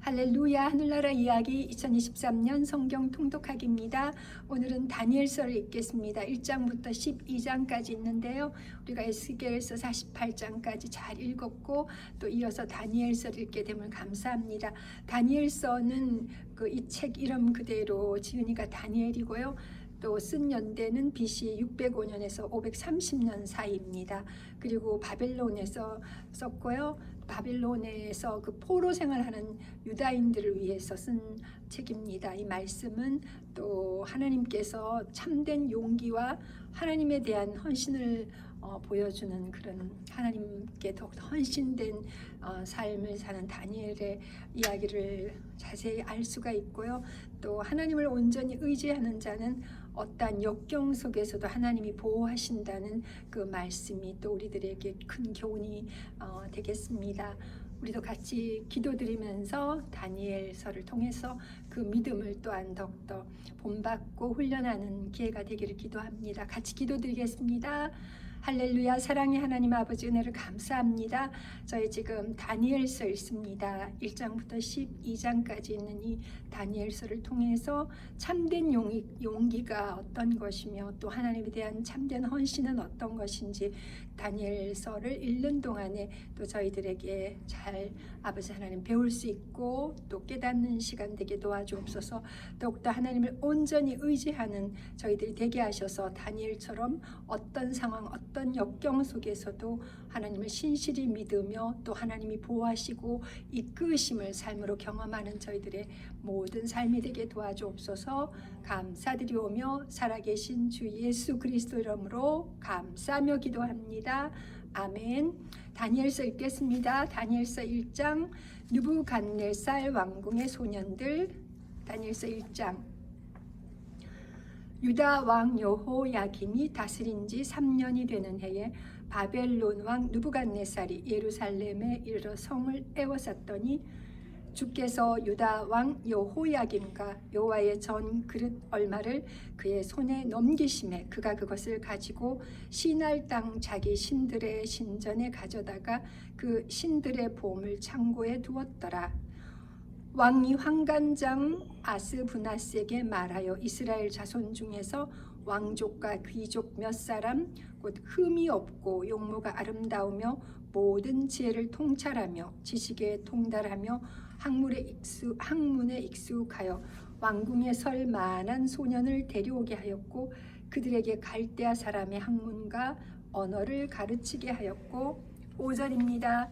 할렐루야. 하늘나라 이야기 2023년 성경 통독하기입니다. 오늘은 다니엘서를 읽겠습니다. 1장부터 12장까지 있는데요. 우리가 에스겔서 48장까지 잘 읽었고 또 이어서 다니엘서를 읽게 됨을 감사합니다. 다니엘서는 이 책 이름 그대로 지은이가 다니엘이고요. 또 쓴 연대는 BC 605년에서 530년 사이입니다. 그리고 바벨론에서 썼고요. 바벨론에서 포로 생활하는 유다인들을 위해서 쓴 책입니다. 이 말씀은 또 하나님께서 참된 용기와 하나님에 대한 헌신을 보여주는 그런 하나님께 더욱 헌신된 삶을 사는 다니엘의 이야기를 자세히 알 수가 있고요. 또 하나님을 온전히 의지하는 자는 어떠한 역경 속에서도 하나님이 보호하신다는 그 말씀이 또 우리들에게 큰 교훈이 되겠습니다. 우리도 같이 기도드리면서 다니엘서를 통해서 그 믿음을 또한 더욱더 본받고 훈련하는 기회가 되기를 기도합니다. 같이 기도드리겠습니다. 할렐루야. 사랑의 하나님 아버지 은혜를 감사합니다. 저희 지금 다니엘서 읽습니다. 1장부터 12장까지 있는 이 다니엘서를 통해서 참된 용기가 어떤 것이며 또 하나님에 대한 참된 헌신은 어떤 것인지 다니엘서를 읽는 동안에 또 저희들에게 잘 아버지 하나님 배울 수 있고 또 깨닫는 시간 되게 도와주옵소서. 더욱더 하나님을 온전히 의지하는 저희들이 되게 하셔서 다니엘처럼 어떤 상황 어떤 역경 속에서도 하나님을 신실히 믿으며 또 하나님이 보호하시고 이끄심을 삶으로 경험하는 저희들의 모든 삶이 되게 도와주옵소서. 감사드리오며 살아계신 주 예수 그리스도 이름으로 감사하며 기도합니다. 아멘. 다니엘서 읽겠습니다. 다니엘서 1장 느부갓네살 왕궁의 소년들. 다니엘서 1장. 유다 왕 여호야김이 다스린 지 3년이 되는 해에 바벨론 왕 느부갓네살이 예루살렘에 이르러 성을 에워쌌더니 주께서 유다 왕 여호야김과 여호와의 전 그릇 얼마를 그의 손에 넘기심에 그가 그것을 가지고 시날 땅 자기 신들의 신전에 가져다가 그 신들의 보물 창고에 두었더라. 왕이 환관장 아스부나스에게 말하여 이스라엘 자손 중에서 왕족과 귀족 몇 사람 곧 흠이 없고 용모가 아름다우며 모든 지혜를 통찰하며 지식에 통달하며 학문에 익숙하여 왕궁에 설 만한 소년을 데려오게 하였고 그들에게 갈대아 사람의 학문과 언어를 가르치게 하였고 5절입니다.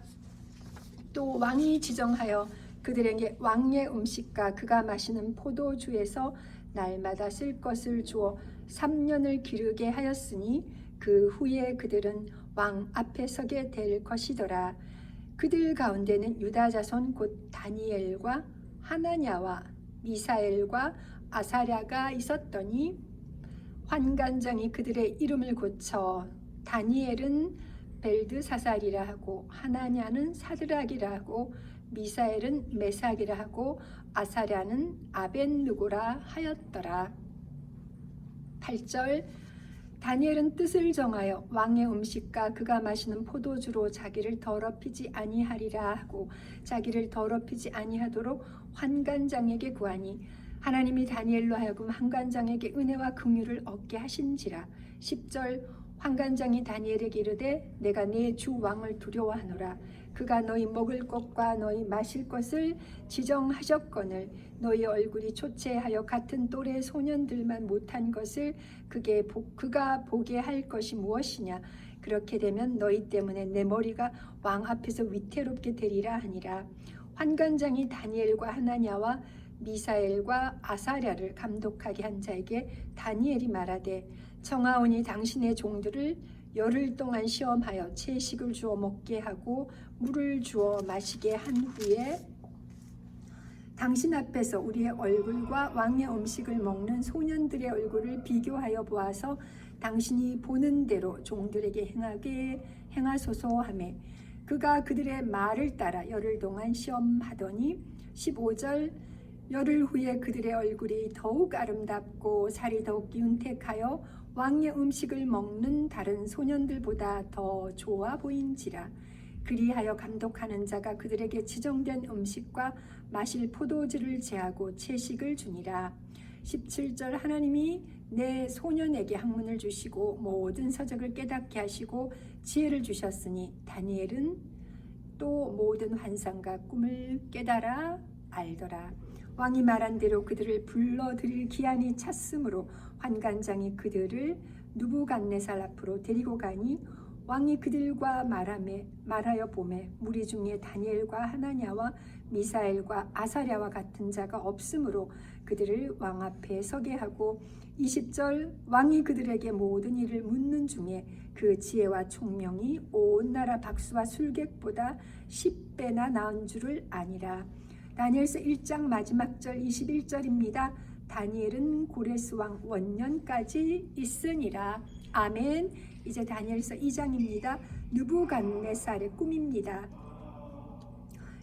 또 왕이 지정하여 그들에게 왕의 음식과 그가 마시는 포도주에서 날마다 쓸 것을 주어 3년을 기르게 하였으니 그 후에 그들은 왕 앞에 서게 될 것이더라. 그들 가운데는 유다 자손 곧 다니엘과 하나냐와 미사엘과 아사랴가 있었더니 환관장이 그들의 이름을 고쳐 다니엘은 벨드사살이라 하고 하나냐는 사드락이라 하고 미사엘은 메삭이라 하고 아사랴는 아벤느고라 하였더라. 8절. 다니엘은 뜻을 정하여 왕의 음식과 그가 마시는 포도주로 자기를 더럽히지 아니하리라 하고 자기를 더럽히지 아니하도록 환관장에게 구하니 하나님이 다니엘로 하여금 환관장에게 은혜와 긍휼을 얻게 하신지라. 10절. 환관장이 다니엘에게 이르되 내가 네 주 왕을 두려워하노라. 그가 너희 먹을 것과 너희 마실 것을 지정하셨거늘 너희 얼굴이 초췌하여 같은 또래 소년들만 못한 것을 그가 보게 할 것이 무엇이냐. 그렇게 되면 너희 때문에 내 머리가 왕 앞에서 위태롭게 되리라 하니라. 환관장이 다니엘과 하나냐와 미사엘과 아사랴를 감독하게 한 자에게 다니엘이 말하되 청하오니 당신의 종들을 열흘 동안 시험하여 채식을 주어 먹게 하고 물을 주어 마시게 한 후에 당신 앞에서 우리의 얼굴과 왕의 음식을 먹는 소년들의 얼굴을 비교하여 보아서 당신이 보는 대로 종들에게 행하소서 하매 그가 그들의 말을 따라 열흘 동안 시험하더니 15절. 열흘 후에 그들의 얼굴이 더욱 아름답고 살이 더욱 윤택하여 왕의 음식을 먹는 다른 소년들보다 더 좋아 보인지라. 그리하여 감독하는 자가 그들에게 지정된 음식과 마실 포도주를 제하고 채식을 주니라. 17절 하나님이 내 소년에게 학문을 주시고 모든 서적을 깨닫게 하시고 지혜를 주셨으니 다니엘은 또 모든 환상과 꿈을 깨달아 알더라. 왕이 말한 대로 그들을 불러들일 기한이 찼으므로 환관장이 그들을 느부갓네살 앞으로 데리고 가니 왕이 그들과 말하여 보매 무리 중에 다니엘과 하나냐와 미사엘과 아사랴와 같은 자가 없으므로 그들을 왕 앞에 서게 하고 20절 왕이 그들에게 모든 일을 묻는 중에 그 지혜와 총명이 온 나라 박수와 술객보다 10배나 나은 줄을 아니라. 다니엘서 1장 마지막 절 21절입니다. 다니엘은 고레스 왕 원년까지 있으니라. 아멘. 이제 다니엘서 2장입니다. 느부갓네살의 꿈입니다.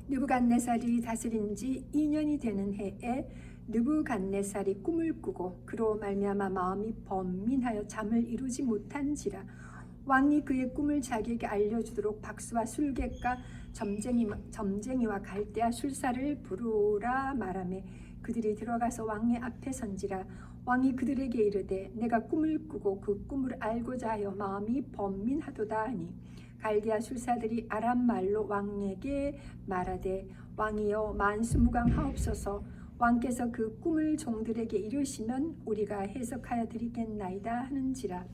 느부갓네살이 다스린 지 2년이 되는 해에 느부갓네살이 꿈을 꾸고 그로 말미암아 마음이 번민하여 잠을 이루지 못한지라. 왕이 그의 꿈을 자기에게 알려주도록 박수와 술객과 점쟁이와 갈대아 술사를 부르라 말하매 그들이 들어가서 왕의 앞에 선지라. 왕이 그들에게 이르되 내가 꿈을 꾸고 그 꿈을 알고자 하여 마음이 번민하도다 하니 갈대아 술사들이 아람 말로 왕에게 말하되 왕이여 만수무강하옵소서. 왕께서 그 꿈을 종들에게 이루시면 우리가 해석하여 드리겠나이다 하는지라.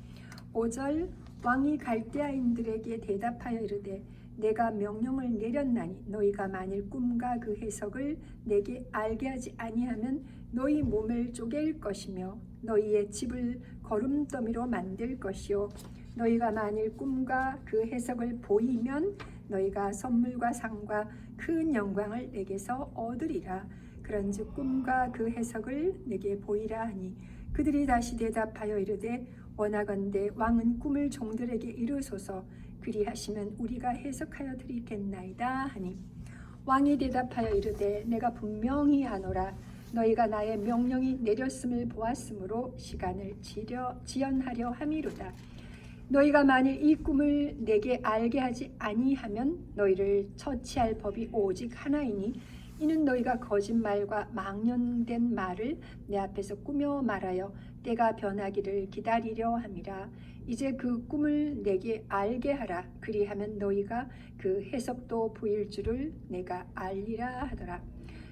5절 왕이 갈대아인들에게 대답하여 이르되 내가 명령을 내렸나니 너희가 만일 꿈과 그 해석을 내게 알게 하지 아니하면 너희 몸을 쪼갤 것이며 너희의 집을 거름더미로 만들 것이요 너희가 만일 꿈과 그 해석을 보이면 너희가 선물과 상과 큰 영광을 내게서 얻으리라. 그런즉 꿈과 그 해석을 내게 보이라 하니 그들이 다시 대답하여 이르되 원하건대 왕은 꿈을 종들에게 이루소서. 그리하시면 우리가 해석하여 드리겠나이다 하니 왕이 대답하여 이르되 내가 분명히 아노라. 너희가 나의 명령이 내렸음을 보았으므로 시간을 지연하려 함이로다. 너희가 만일 이 꿈을 내게 알게 하지 아니하면 너희를 처치할 법이 오직 하나이니 이는 너희가 거짓말과 망령된 말을 내 앞에서 꾸며 말하여 때가 변하기를 기다리려 함이라. 이제 그 꿈을 내게 알게 하라. 그리하면 너희가 그 해석도 보일 줄을 내가 알리라 하더라.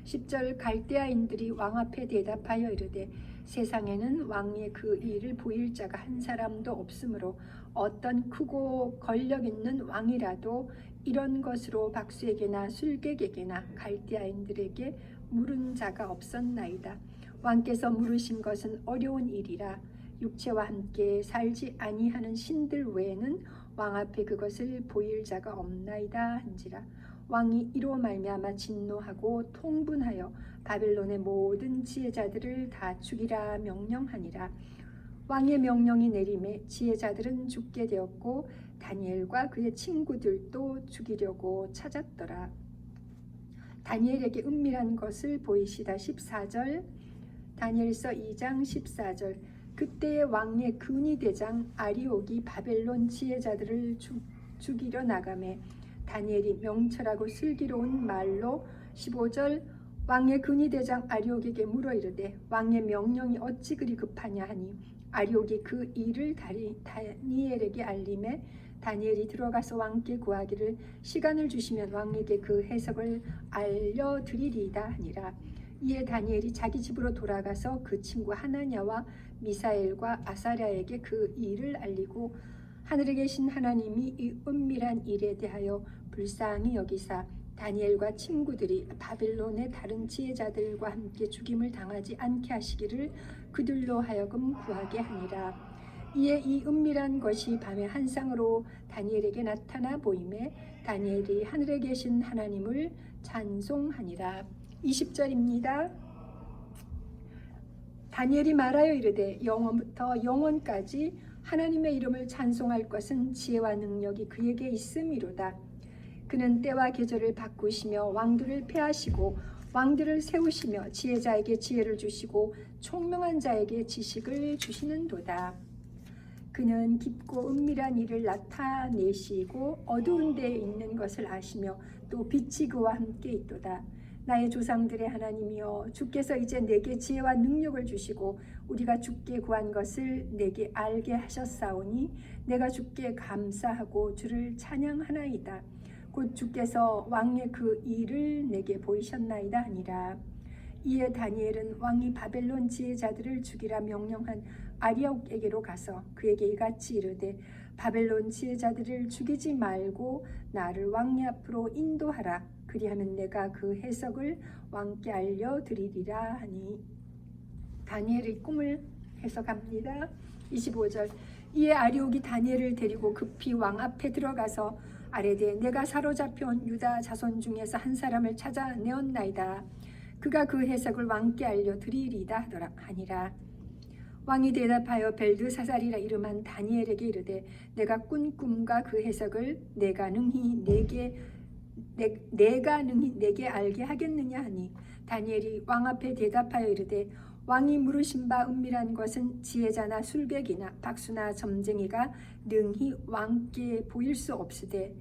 10절 갈대아인들이 왕 앞에 대답하여 이르되 세상에는 왕의 그 일을 보일 자가 한 사람도 없으므로 어떤 크고 권력 있는 왕이라도 이런 것으로 박수에게나 술객에게나 갈대아인들에게 물은 자가 없었나이다. 왕께서 물으신 것은 어려운 일이라. 육체와 함께 살지 아니하는 신들 외에는 왕 앞에 그것을 보일 자가 없나이다 한지라. 왕이 이로 말미암아 진노하고 통분하여 바벨론의 모든 지혜자들을 다 죽이라 명령하니라. 왕의 명령이 내림에 지혜자들은 죽게 되었고 다니엘과 그의 친구들도 죽이려고 찾았더라. 다니엘에게 은밀한 것을 보이시다. 14절 다니엘서 2장 14절 그때의 왕의 근위대장 아리옥이 바벨론 지혜자들을 죽이려 나가매 다니엘이 명철하고 슬기로운 말로 15절 왕의 근위대장 아리옥에게 물어 이르되 왕의 명령이 어찌 그리 급하냐 하니 아리옥이 그 일을 다니엘에게 알림에 다니엘이 들어가서 왕께 구하기를 시간을 주시면 왕에게 그 해석을 알려드리리이다 하니라. 이에 다니엘이 자기 집으로 돌아가서 그 친구 하나냐와 미사엘과 아사랴에게 그 일을 알리고 하늘에 계신 하나님이 이 은밀한 일에 대하여 불쌍히 여기사 다니엘과 친구들이 바벨론의 다른 지혜자들과 함께 죽임을 당하지 않게 하시기를 그들로 하여금 구하게 하니라. 이에 이 은밀한 것이 밤의 한상으로 다니엘에게 나타나 보임에 다니엘이 하늘에 계신 하나님을 찬송하니라. 20절입니다. 다니엘이 말하여 이르되 영원부터 영원까지 하나님의 이름을 찬송할 것은 지혜와 능력이 그에게 있음이로다. 그는 때와 계절을 바꾸시며 왕들을 폐하시고 왕들을 세우시며 지혜자에게 지혜를 주시고 총명한 자에게 지식을 주시는도다. 그는 깊고 은밀한 일을 나타내시고 어두운 데에 있는 것을 아시며 또 빛이 그와 함께 있도다. 나의 조상들의 하나님이여, 주께서 이제 내게 지혜와 능력을 주시고 우리가 주께 구한 것을 내게 알게 하셨사오니 내가 주께 감사하고 주를 찬양하나이다. 곧 주께서 왕의 그 일을 내게 보이셨나이다 하니라. 이에 다니엘은 왕이 바벨론 지혜자들을 죽이라 명령한 아리옥에게로 가서 그에게 이같이 이르되, 바벨론 지혜자들을 죽이지 말고 나를 왕의 앞으로 인도하라. 그리하면 내가 그 해석을 왕께 알려드리리라 하니, 다니엘의 꿈을 해석합니다. 25절. 이에 아리옥이 다니엘을 데리고 급히 왕 앞에 들어가서 아뢰되, 내가 사로잡혀온 유다 자손 중에서 한 사람을 찾아내었나이다. 그가 그 해석을 왕께 알려드리리다 하니라. 왕이 대답하여 벨드사살이라 이름한 다니엘에게 이르되, 내가 꾼 꿈과 그 해석을 내가 능히 내게 알게 하겠느냐 하니, 다니엘이 왕 앞에 대답하여 이르되, 왕이 물으신 바 은밀한 것은 지혜자나 술객이나 박수나 점쟁이가 능히 왕께 보일 수 없으되,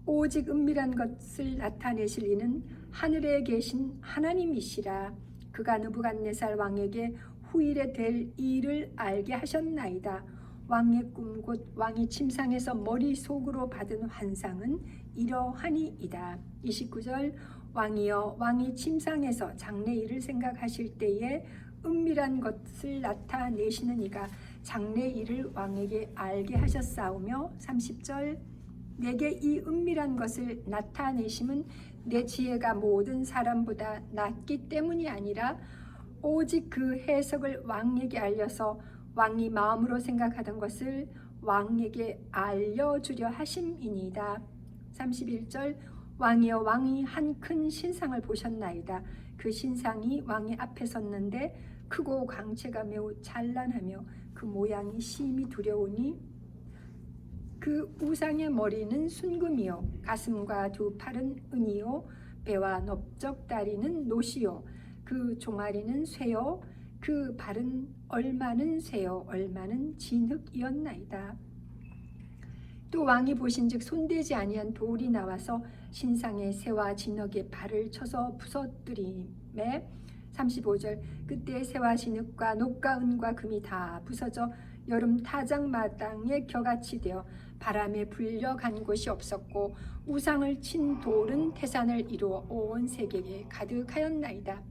오직 은밀한 것을 나타내실 이는 하늘에 계신 하나님이시라. 그가 느부갓네살 왕에게 후일에 될 일을 알게 하셨나이다. 왕의 꿈 곧 왕이 침상에서 머릿속으로 받은 환상은 이러하니이다. 29절. 왕이여, 왕이 침상에서 장래일을 생각하실 때에 은밀한 것을 나타내시는 이가 장래일을 왕에게 알게 하셨사오며, 30절. 내게 이 은밀한 것을 나타내심은 내 지혜가 모든 사람보다 낫기 때문이 아니라 오직 그 해석을 왕에게 알려서 왕이 마음으로 생각하던 것을 왕에게 알려주려 하심이니이다. 31절. 왕이여, 왕이 한 큰 신상을 보셨나이다. 그 신상이 왕의 앞에 섰는데 크고 광채가 매우 찬란하며 그 모양이 심히 두려우니, 그 우상의 머리는 순금이요, 가슴과 두 팔은 은이요, 배와 넓적 다리는 노시요, 그 종아리는 쇠요, 그 발은 얼마는 쇠요, 얼마는 진흙이었나이다. 또 왕이 보신즉 손대지 아니한 돌이 나와서 신상의 새와 진흙의 발을 쳐서 부서뜨리매, 35절. 그때 새와 진흙과 녹과 은과 금이 다 부서져 여름 타작마당에 겨같이 되어 바람에 불려간 곳이 없었고, 우상을 친 돌은 태산을 이루어 온 세계에 가득하였나이다.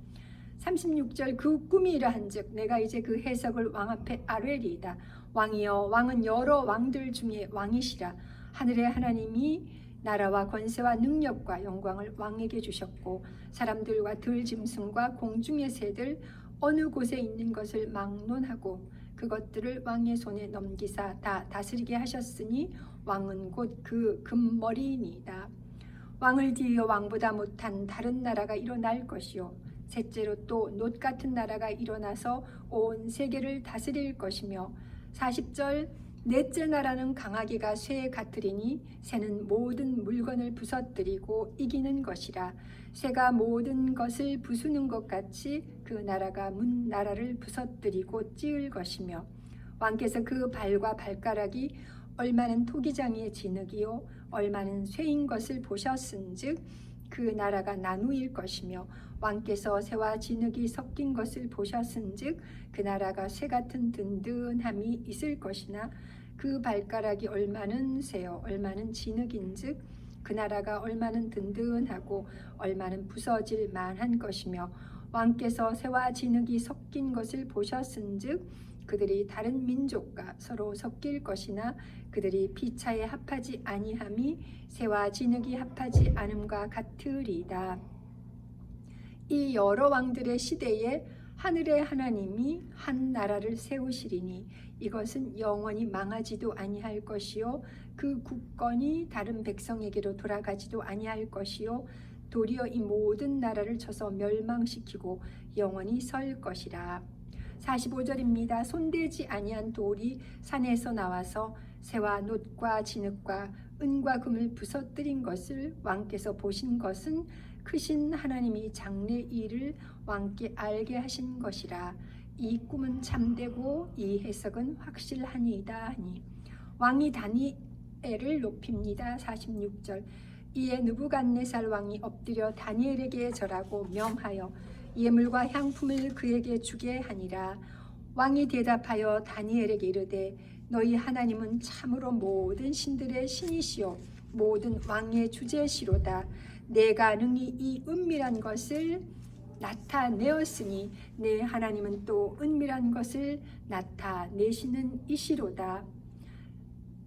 36절. 그 꿈이 이러한즉 내가 이제 그 해석을 왕 앞에 아뢰리이다. 왕이여, 왕은 여러 왕들 중에 왕이시라. 하늘의 하나님이 나라와 권세와 능력과 영광을 왕에게 주셨고, 사람들과 들짐승과 공중의 새들 어느 곳에 있는 것을 막론하고 그것들을 왕의 손에 넘기사 다 다스리게 하셨으니 왕은 곧 그 금머리이니이다. 왕을 뒤이어 왕보다 못한 다른 나라가 일어날 것이요, 셋째로 또 놋 같은 나라가 일어나서 온 세계를 다스릴 것이며, 40절. 넷째 나라는 강하기가 쇠 같으리니 새는 모든 물건을 부서뜨리고 이기는 것이라. 새가 모든 것을 부수는 것 같이 그 나라가 문 나라를 부서뜨리고 찌을 것이며, 왕께서 그 발과 발가락이 얼마는 토기장의 진흙이요 얼마는 쇠인 것을 보셨은즉 그 나라가 나누일 것이며, 왕께서 새와 진흙이 섞인 것을 보셨은즉 그 나라가 쇠 같은 든든함이 있을 것이나, 그 발가락이 얼마는 쇠요 얼마는 진흙인즉 그 나라가 얼마는 든든하고 얼마는 부서질 만한 것이며, 왕께서 새와 진흙이 섞인 것을 보셨은즉 그들이 다른 민족과 서로 섞일 것이나, 그들이 피차에 합하지 아니함이 새와 진흙이 합하지 않음과 같으리이다. 이 여러 왕들의 시대에 하늘의 하나님이 한 나라를 세우시리니 이것은 영원히 망하지도 아니할 것이요, 그 국권이 다른 백성에게로 돌아가지도 아니할 것이요, 도리어 이 모든 나라를 쳐서 멸망시키고 영원히 설 것이라. 45절입니다. 손대지 아니한 돌이 산에서 나와서 새와 놋과 진흙과 은과 금을 부서뜨린 것을 왕께서 보신 것은 크신 하나님이 장래일을 왕께 알게 하신 것이라. 이 꿈은 참되고 이 해석은 확실하니이다 하니, 왕이 다니엘을 높입니다. 46절. 이에 느부갓네살 왕이 엎드려 다니엘에게 절하고 명하여 예물과 향품을 그에게 주게 하니라. 왕이 대답하여 다니엘에게 이르되 너희 하나님은 참으로 모든 신들의 신이시요 모든 왕의 주제시로다. 내가 능히 이 은밀한 것을 나타내었으니 내 하나님은 또 은밀한 것을 나타내시는 이시로다.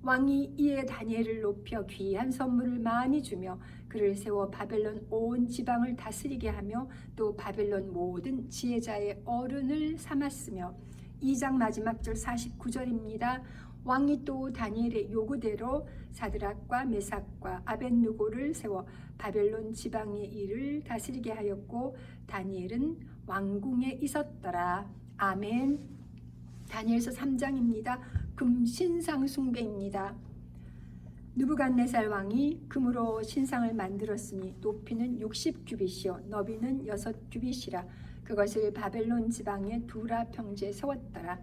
왕이 이에 다니엘을 높여 귀한 선물을 많이 주며 그를 세워 바벨론 온 지방을 다스리게 하며 또 바벨론 모든 지혜자의 어른을 삼았으며 2장 마지막 절 49절입니다. 왕이 또 다니엘의 요구대로 사드락과 메삭과 아벳느고를 세워 바벨론 지방의 일을 다스리게 하였고 다니엘은 왕궁에 있었더라. 아멘. 다니엘서 3장입니다. 금 신상 숭배입니다. 느부갓네살 왕이 금으로 신상을 만들었으니 높이는 60규빗이요 너비는 6규빗이라 그것을 바벨론 지방의 두라 평지에 세웠더라.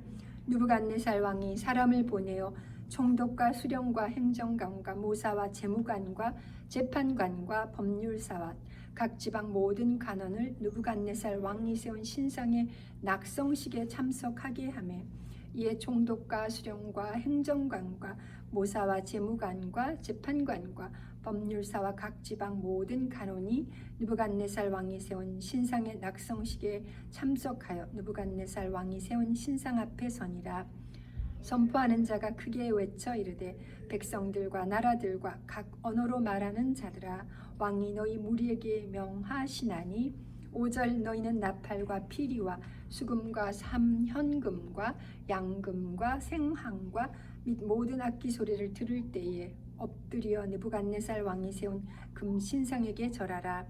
느부갓네살 왕이 사람을 보내어 총독과 수령과 행정관과 모사와 재무관과 재판관과 법률사와 각 지방 모든 간원을 느부갓네살 왕이 세운 신상의 낙성식에 참석하게 하며 이에 총독과 수령과 행정관과 모사와 재무관과 재판관과 법률사와 각 지방 모든 간원이 느부갓네살 왕이 세운 신상의 낙성식에 참석하여 느부갓네살 왕이 세운 신상 앞에 서니라. 선포하는 자가 크게 외쳐 이르되 백성들과 나라들과 각 언어로 말하는 자들아 왕이 너희 무리에게 명하시나니 5절 너희는 나팔과 피리와 수금과 삼현금과 양금과 생항과 및 모든 악기 소리를 들을 때에 엎드려 느부갓네살 왕이 세운 금 신상에게 절하라.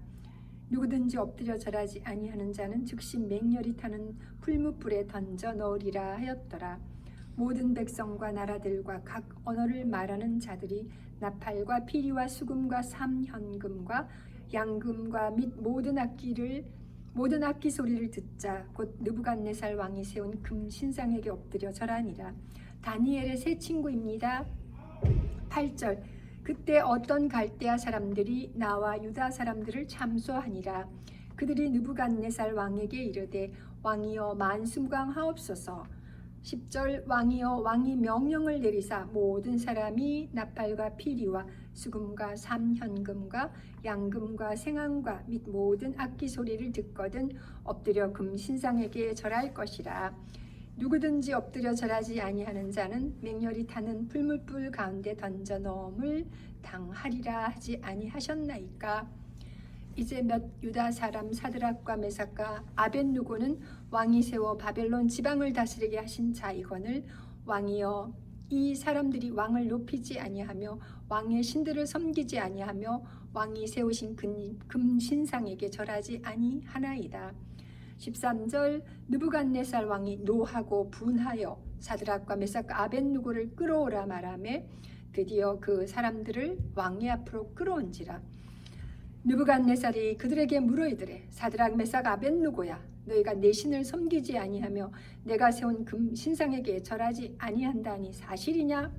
누구든지 엎드려 절하지 아니하는 자는 즉시 맹렬히 타는 풀무불에 던져 넣으리라 하였더라. 모든 백성과 나라들과 각 언어를 말하는 자들이 나팔과 피리와 수금과 삼현금과 양금과 및 모든 악기 소리를 듣자 곧 느부갓네살 왕이 세운 금 신상에게 엎드려 절하니라. 다니엘의 세 친구입니다. 8절 그때 어떤 갈대아 사람들이 나와 유다 사람들을 참소하니라. 그들이 느부갓네살 왕에게 이르되 왕이여 만수무강하옵소서. 10절 왕이여 왕이 명령을 내리사 모든 사람이 나팔과 피리와 수금과 삼현금과 양금과 생항과 및 모든 악기 소리를 듣거든 엎드려 금 신상에게 절할 것이라. 누구든지 엎드려 절하지 아니하는 자는 맹렬히 타는 풀무불 가운데 던져 넣음을 당하리라 하지 아니하셨나이까. 이제 몇 유다 사람 사드락과 메삭과 아벳느고는 왕이 세워 바벨론 지방을 다스리게 하신 자이거늘 왕이여 이 사람들이 왕을 높이지 아니하며 왕의 신들을 섬기지 아니하며 왕이 세우신 금 신상에게 절하지 아니하나이다. 13절 느부갓네살 왕이 노하고 분하여 사드락과 메삭과 아벳느고를 끌어오라 말하매 드디어 그 사람들을 왕의 앞으로 끌어온지라. 느부갓네살이 그들에게 물어이르되 사드락 메삭 아벳느고야 너희가 내 신을 섬기지 아니하며 내가 세운 금 신상에게 절하지 아니한다니 사실이냐?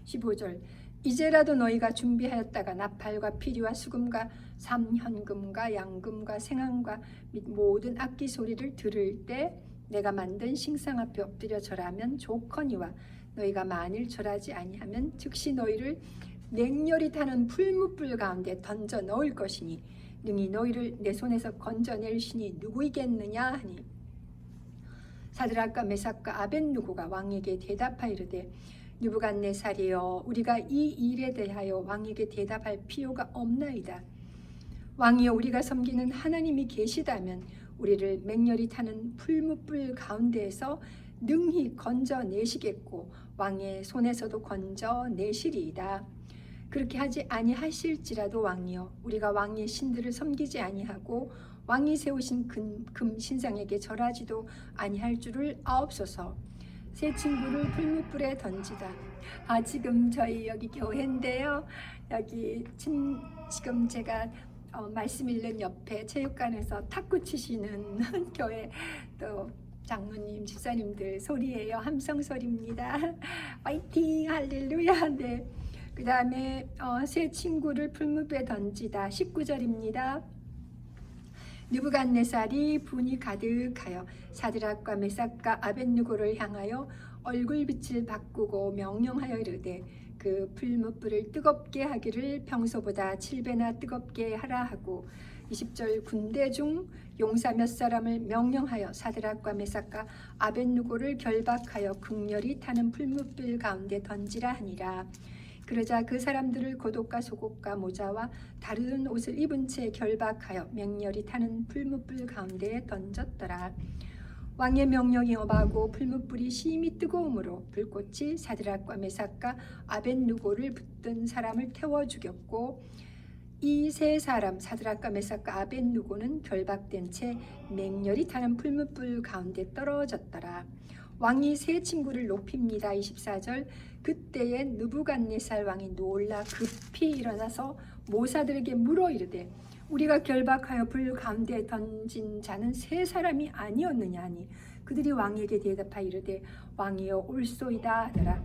15절 이제라도 너희가 준비하였다가 나팔과 피리와 수금과 삼현금과 양금과 생항과 및 모든 악기 소리를 들을 때 내가 만든 신상 앞에 엎드려 절하면 좋거니와 너희가 만일 절하지 아니하면 즉시 너희를 맹렬히 타는 풀무불 가운데 던져 넣을 것이니 능히 너희를 내 손에서 건져낼 신이 누구이겠느냐 하니 사드락과 메삭과 아벳느고가 왕에게 대답하이르되 느부갓네살이여 우리가 이 일에 대하여 왕에게 대답할 필요가 없나이다. 왕이여 우리가 섬기는 하나님이 계시다면 우리를 맹렬히 타는 풀무불 가운데에서 능히 건져내시겠고 왕의 손에서도 건져내시리이다. 그렇게 하지 아니하실지라도 왕이여 우리가 왕의 신들을 섬기지 아니하고 왕이 세우신 금 신상에게 절하지도 아니할 줄을 아옵소서. 새 친구를 풀무불에 던지다. 지금 저희 여기 교회인데요. 여기 지금 제가 말씀 읽는 옆에 체육관에서 탁구 치시는 교회 또 장로님, 집사님들 소리예요. 함성 소리입니다. 화이팅, 할렐루야. 네. 그 다음에 새 친구를 풀무불에 던지다. 19절입니다. 느부갓네살이 분이 가득하여 사드락과 메삭과 아벳느고를 향하여 얼굴빛을 바꾸고 명령하여 이르되 그 풀무불을 뜨겁게 하기를 평소보다 7배나 뜨겁게 하라 하고 20절 군대 중 용사 몇 사람을 명령하여 사드락과 메삭과 아벳느고를 결박하여 극렬히 타는 풀무불 가운데 던지라 하니라. 그러자 그 사람들을 겉옷과 속옷과 모자와 다른 옷을 입은 채 결박하여 맹렬히 타는 풀무불 가운데에 던졌더라. 왕의 명령이 엄하고 풀무불이 심히 뜨거움으로 불꽃이 사드락과 메삭과 아벳느고를 붙든 사람을 태워 죽였고 이 세 사람 사드락과 메삭과 아벳느고는 결박된 채 맹렬히 타는 풀무불 가운데 떨어졌더라. 왕이 세 친구를 높입니다. 24절 그때에 느부갓네살 왕이 놀라 급히 일어나서 모사들에게 물어 이르되 우리가 결박하여 불 가운데 던진 자는 세 사람이 아니었느냐 하니 그들이 왕에게 대답하여 이르되 왕이여 옳소이다 하더라.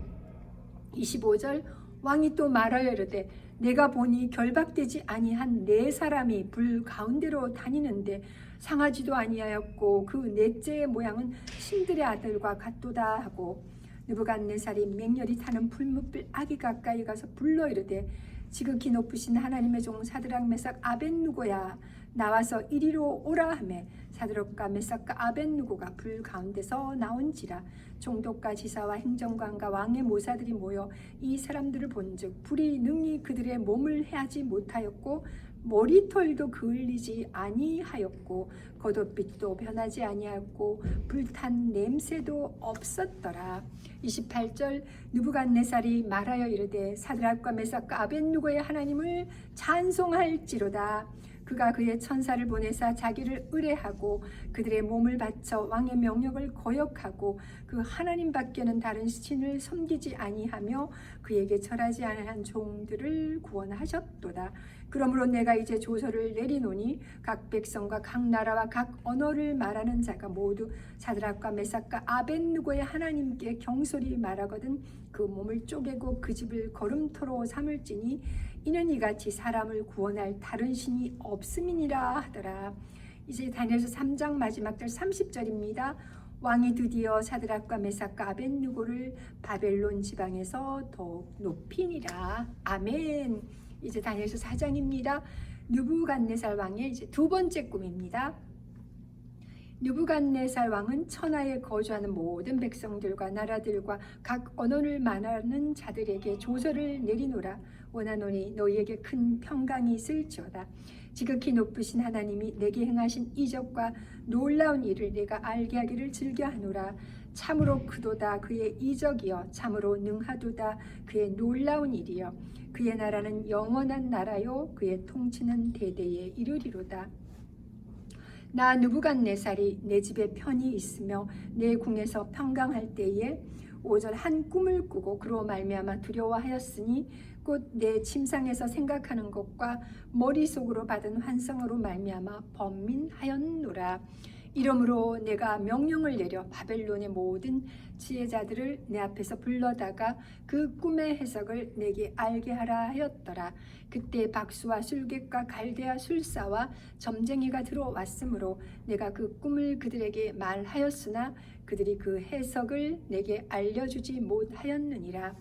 25절 왕이 또 말하여 이르되 내가 보니 결박되지 아니한 네 사람이 불 가운데로 다니는데 상하지도 아니하였고 그 넷째의 모양은 신들의 아들과 같도다 하고 느부갓네살이 맹렬히 타는 풀무불 아기 가까이 가서 불러 이르되 지극히 높으신 하나님의 종 사드락 메삭 아벳느고야 나와서 이리로 오라 하매 사드락과 메삭과 아벳느고가 불 가운데서 나온지라. 총독과 지사와 행정관과 왕의 모사들이 모여 이 사람들을 본즉 불이 능히 그들의 몸을 해하지 못하였고 머리털도 그을리지 아니하였고 겉옷빛도 변하지 아니하였고 불탄 냄새도 없었더라. 28절 느부갓네살이 말하여 이르되 사드락과 메삭과 아벳느고의 하나님을 찬송할지로다. 그가 그의 천사를 보내사 자기를 의뢰하고 그들의 몸을 바쳐 왕의 명령을 거역하고 그 하나님 밖에는 다른 신을 섬기지 아니하며 그에게 절하지 아니한 종들을 구원하셨도다. 그러므로 내가 이제 조서를 내리노니 각 백성과 각 나라와 각 언어를 말하는 자가 모두 사드락과 메삭과 아벳느고의 하나님께 경솔히 말하거든 그 몸을 쪼개고 그 집을 거름토로 삼을지니 이는 이같이 사람을 구원할 다른 신이 없음이니라 하더라. 이제 다니엘서 3장 마지막 절 30절입니다. 왕이 드디어 사드락과 메삭과 아벳느고를 바벨론 지방에서 더욱 높이니라. 아멘. 이제 다니엘서 4장입니다. 느부갓네살 왕의 이제 두 번째 꿈입니다. 느부갓네살 왕은 천하에 거주하는 모든 백성들과 나라들과 각 언어를 말하는 자들에게 조서를 내리노라. 원하노니 너희에게 큰 평강이 있을지어다. 지극히 높으신 하나님이 내게 행하신 이적과 놀라운 일을 내가 알게 하기를 즐겨하노라. 참으로 크도다 그의 이적이여 참으로 능하도다 그의 놀라운 일이여 그의 나라는 영원한 나라요 그의 통치는 대대에 이르리로다. 나 느부갓네살이 내 집에 편히 있으며 내 궁에서 평강할 때에 5절 한 꿈을 꾸고 그로 말미암아 두려워하였으니 곧 내 침상에서 생각하는 것과 머릿속으로 받은 환상으로 말미암아 번민하였노라. 이러므로 내가 명령을 내려 바벨론의 모든 지혜자들을 내 앞에서 불러다가 그 꿈의 해석을 내게 알게 하라 하였더라. 그때 박수와 술객과 갈대아 술사와 점쟁이가 들어왔으므로 내가 그 꿈을 그들에게 말하였으나 그들이 그 해석을 내게 알려주지 못하였느니라.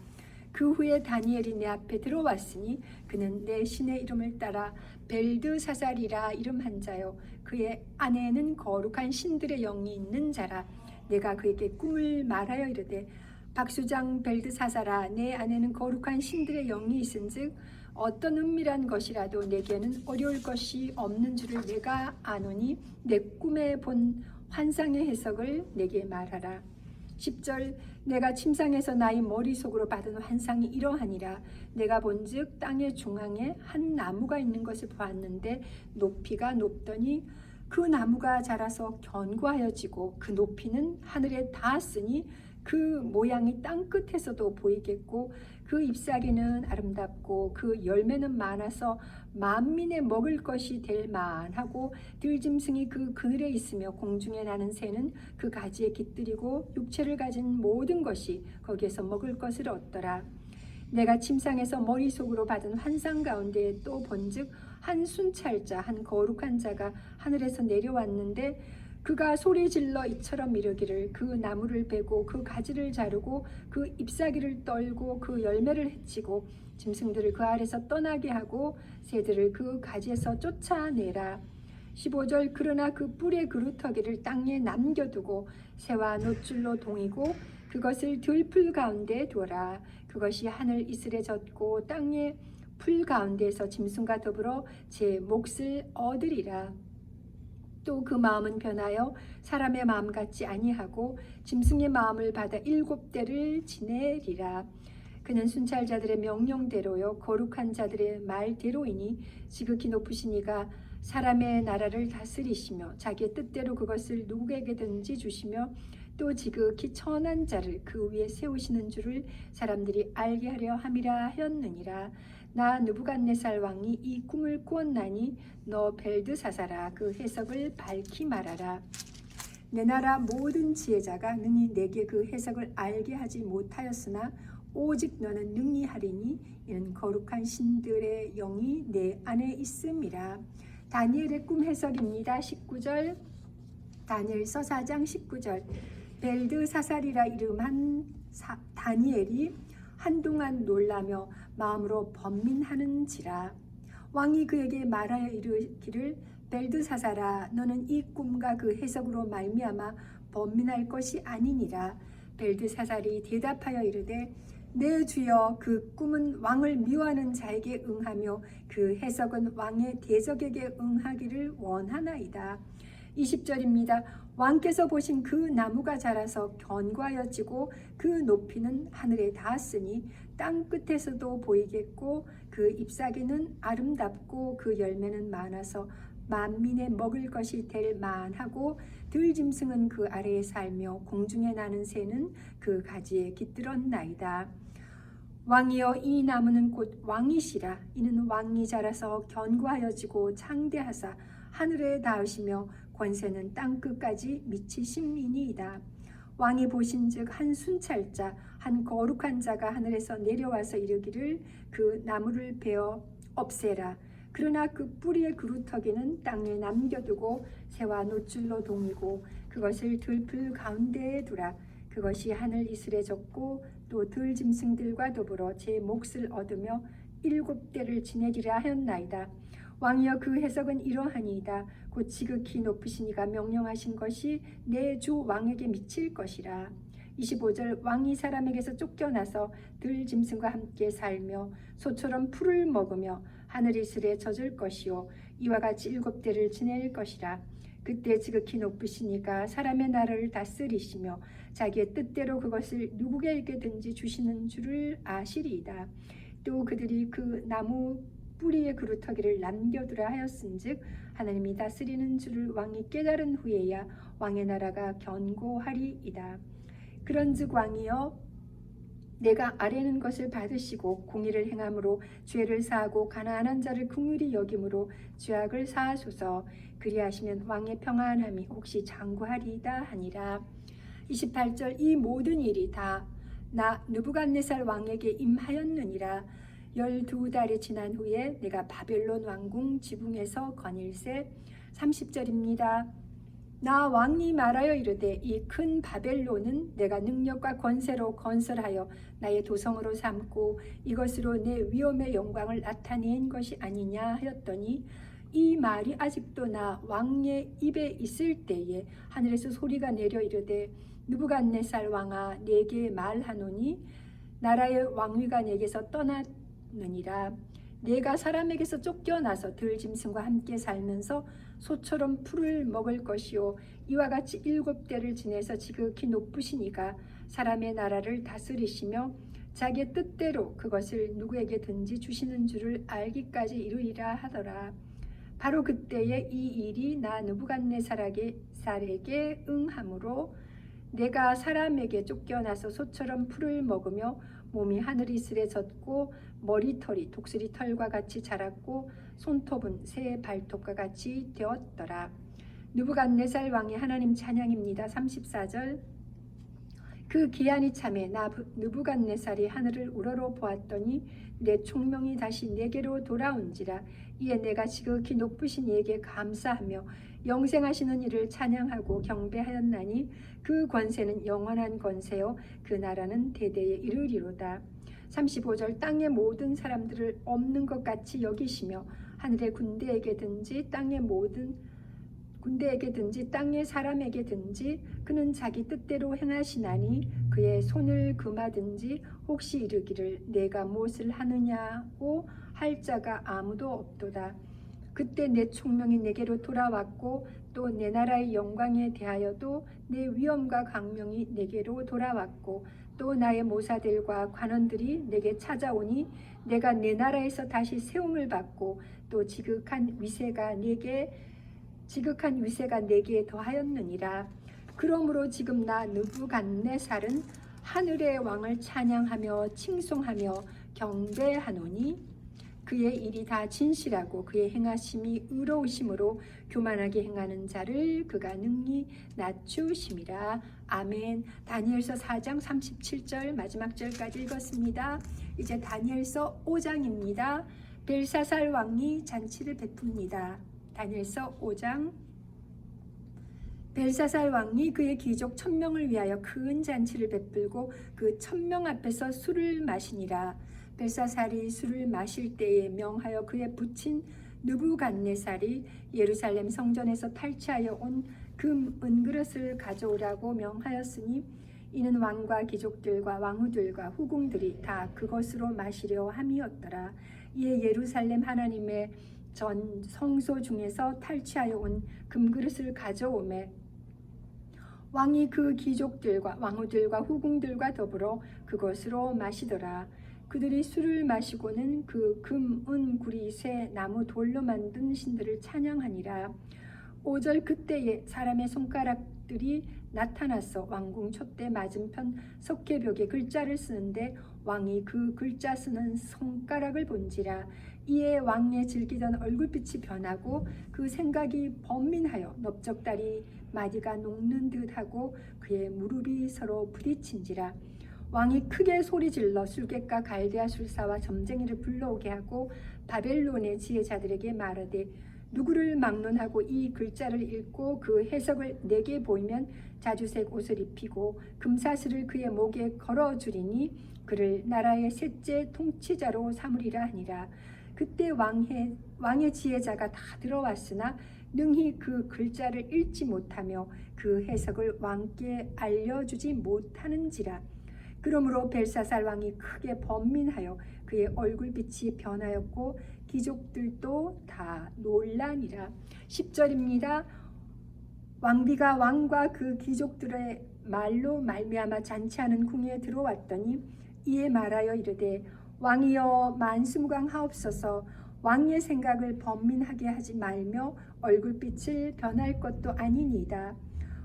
그 후에 다니엘이 내 앞에 들어왔으니 그는 내 신의 이름을 따라 벨드사살이라 이름한 자요 그의 아내는 거룩한 신들의 영이 있는 자라. 내가 그에게 꿈을 말하여 이르되 박수장 벨드사살아 내 아내는 거룩한 신들의 영이 있은즉 어떤 은밀한 것이라도 내게는 어려울 것이 없는 줄을 내가 아노니 내 꿈에 본 환상의 해석을 내게 말하라. 10절 내가 침상에서 나의 머릿속으로 받은 환상이 이러하니라. 내가 본즉 땅의 중앙에 한 나무가 있는 것을 보았는데 높이가 높더니 그 나무가 자라서 견고하여지고 그 높이는 하늘에 닿았으니 그 모양이 땅 끝에서도 보이겠고 그 잎사귀는 아름답고 그 열매는 많아서 만민의 먹을 것이 될 만하고 들짐승이 그 그늘에 있으며 공중에 나는 새는 그 가지에 깃들이고 육체를 가진 모든 것이 거기에서 먹을 것을 얻더라. 내가 침상에서 머릿속으로 받은 환상 가운데 또 본즉 한 순찰자 한 거룩한 자가 하늘에서 내려왔는데 그가 소리질러 이처럼 이르기를 그 나무를 베고 그 가지를 자르고 그 잎사귀를 떨고 그 열매를 해치고 짐승들을 그 아래서 떠나게 하고 새들을 그 가지에서 쫓아내라. 15절 그러나 그 뿔의 그루터기를 땅에 남겨두고 새와 노줄로 동이고 그것을 들풀 가운데 두어라. 그것이 하늘 이슬에 젖고 땅의 풀 가운데에서 짐승과 더불어 제 몫을 얻으리라. 또 그 마음은 변하여 사람의 마음 같지 아니하고 짐승의 마음을 받아 7대를 지내리라. 그는 순찰자들의 명령대로요 거룩한 자들의 말대로이니 지극히 높으신 이가 사람의 나라를 다스리시며 자기의 뜻대로 그것을 누구에게든지 주시며 또 지극히 천한 자를 그 위에 세우시는 줄을 사람들이 알게 하려 함이라 하였느니라. 나 느부갓네살 왕이 이 꿈을 꾸었나니 너 벨드사사라 그 해석을 밝히 말하라. 내 나라 모든 지혜자가 능히 내게 그 해석을 알게 하지 못하였으나 오직 너는 능히 하리니 이는 거룩한 신들의 영이 내 안에 있음이라. 다니엘의 꿈 해석입니다. 19절 다니엘서 4장 19절 벨드사살이라 이름한 다니엘이 한동안 놀라며 마음으로 번민하는지라. 왕이 그에게 말하여 이르기를 벨드사살아 너는 이 꿈과 그 해석으로 말미암아 번민할 것이 아니니라. 벨드사살이 대답하여 이르되 내 주여 그 꿈은 왕을 미워하는 자에게 응하며 그 해석은 왕의 대적에게 응하기를 원하나이다. 20절입니다. 왕께서 보신 그 나무가 자라서 견고하여지고 그 높이는 하늘에 닿았으니 땅 끝에서도 보이겠고 그 잎사귀는 아름답고 그 열매는 많아서 만민의 먹을 것이 될 만하고 들짐승은 그 아래에 살며 공중에 나는 새는 그 가지에 깃들었나이다. 왕이여 이 나무는 곧 왕이시라. 이는 왕이 자라서 견고하여지고 창대하사 하늘에 닿으시며 권세는 땅 끝까지 미치심이니이다. 왕이 보신즉 한 순찰자 한 거룩한 자가 하늘에서 내려와서 이르기를 그 나무를 베어 없애라. 그러나 그 뿌리의 그루터기는 땅에 남겨두고 새와 노줄로 동이고 그것을 들풀 가운데에 두라. 그것이 하늘 이슬에 젖고 또 들짐승들과 더불어 제 몫을 얻으며 7대를 지내리라 하였나이다. 왕이여 그 해석은 이러하니이다. 곧 지극히 높으신 이가 명령하신 것이 내 주 왕에게 미칠 것이라. 25절 왕이 사람에게서 쫓겨나서 들짐승과 함께 살며 소처럼 풀을 먹으며 하늘 이슬에 젖을 것이요 이와 같이 7대를 지낼 것이라. 그때 지극히 높으신 이가 사람의 나라를 다스리시며 자기의 뜻대로 그것을 누구에게든지 주시는 줄을 아시리이다. 또 그들이 그 나무 뿌리의 그루터기를 남겨두라 하였은즉 하나님이 다스리는 줄을 왕이 깨달은 후에야 왕의 나라가 견고하리이다. 그런즉 왕이여 내가 아뢰는 것을 받으시고 공의를 행함으로 죄를 사하고 가난한 자를 긍휼히 여김으로 죄악을 사하소서. 그리하시면 왕의 평안함이 혹시 장구하리이다 하니라. 28절 이 모든 일이 다 나 느부갓네살 왕에게 임하였느니라. 12달이 지난 후에 내가 바벨론 왕궁 지붕에서 거닐새. 30절입니다. 나 왕이 말하여 이르되 이 큰 바벨론은 내가 능력과 권세로 건설하여 나의 도성으로 삼고 이것으로 내 위엄의 영광을 나타낸 것이 아니냐 하였더니 이 말이 아직도 나 왕의 입에 있을 때에 하늘에서 소리가 내려 이르되 느부갓네살 왕아 내게 말하노니 나라의 왕위가 내게서 떠났느니라. 내가 사람에게서 쫓겨나서 들짐승과 함께 살면서 소처럼 풀을 먹을 것이요 이와 같이 7대를 지내서 지극히 높으신 이가 사람의 나라를 다스리시며 자기의 뜻대로 그것을 누구에게든지 주시는 줄을 알기까지 이루리라 하더라. 바로 그때에 이 일이 나 느부갓네살에게 응함으로 내가 사람에게 쫓겨나서 소처럼 풀을 먹으며 몸이 하늘 이슬에 젖고 머리털이 독수리 털과 같이 자랐고 손톱은 새의 발톱과 같이 되었더라. 느부갓네살 왕의 하나님 찬양입니다. 34절 그 기한이 참에 나 느부갓네살이 하늘을 우러러 보았더니 내 총명이 다시 내게로 돌아온지라. 이에 내가 지극히 높으신 이에게 감사하며 영생하시는 이를 찬양하고 경배하였나니 그 권세는 영원한 권세요 그 나라는 대대에 이르리로다. 35절 땅의 모든 사람들을 없는 것 같이 여기시며 하늘의 군대에게든지 땅의 사람에게든지 그는 자기 뜻대로 행하시나니 그의 손을 금하든지 혹시 이르기를 내가 무엇을 하느냐고 할 자가 아무도 없도다. 그때 내 총명이 내게로 돌아왔고 또 내 나라의 영광에 대하여도 내 위엄과 강명이 내게로 돌아왔고 또 나의 모사들과 관원들이 내게 찾아오니 내가 내 나라에서 다시 세움을 받고 또 지극한 위세가 내게 더하였느니라. 그러므로 지금 나 느부갓네살은 하늘의 왕을 찬양하며 칭송하며 경배하노니 그의 일이 다 진실하고 그의 행하심이 의로우심으로 교만하게 행하는 자를 그가 능히 낮추심이라. 아멘. 다니엘서 4장 37절 마지막 절까지 읽었습니다. 이제 다니엘서 5장입니다. 벨사살 왕이 잔치를 베풉니다. 다니엘서 5장. 벨사살 왕이 그의 귀족 1000명을 위하여 큰 잔치를 베풀고 그 1000명 앞에서 술을 마시니라. 벨사살이 술을 마실 때에 명하여 그의 부친 느부갓네살이 예루살렘 성전에서 탈취하여 온 금 은그릇을 가져오라고 명하였으니 이는 왕과 귀족들과 왕후들과 후궁들이 다 그것으로 마시려 함이었더라. 이에 예루살렘 하나님의 전 성소 중에서 탈취하여 온 금그릇을 가져오매 왕이 그 귀족들과 왕후들과 후궁들과 더불어 그것으로 마시더라. 그들이 술을 마시고는 그 금, 은, 구리, 쇠, 나무, 돌로 만든 신들을 찬양하니라. 5절 그때에 사람의 손가락들이 나타나서 왕궁 촛대 맞은편 석회벽에 글자를 쓰는데 왕이 그 글자 쓰는 손가락을 본지라. 이에 왕의 즐기던 얼굴빛이 변하고 그 생각이 번민하여 넓적다리 마디가 녹는 듯하고 그의 무릎이 서로 부딪힌지라. 왕이 크게 소리질러 술객과 갈대아 술사와 점쟁이를 불러오게 하고 바벨론의 지혜자들에게 말하되 누구를 막론하고 이 글자를 읽고 그 해석을 내게 보이면 자주색 옷을 입히고 금사슬을 그의 목에 걸어주리니 그를 나라의 셋째 통치자로 삼으리라 하니라. 그때 왕의 지혜자가 다 들어왔으나 능히 그 글자를 읽지 못하며 그 해석을 왕께 알려주지 못하는지라. 그러므로 벨사살 왕이 크게 번민하여 그의 얼굴빛이 변하였고 귀족들도 다 놀라니라. 10절입니다. 왕비가 왕과 그 귀족들의 말로 말미암아 잔치하는 궁에 들어왔더니 이에 말하여 이르되 왕이여 만수무강하옵소서. 왕의 생각을 번민하게 하지 말며 얼굴빛을 변할 것도 아니니이다.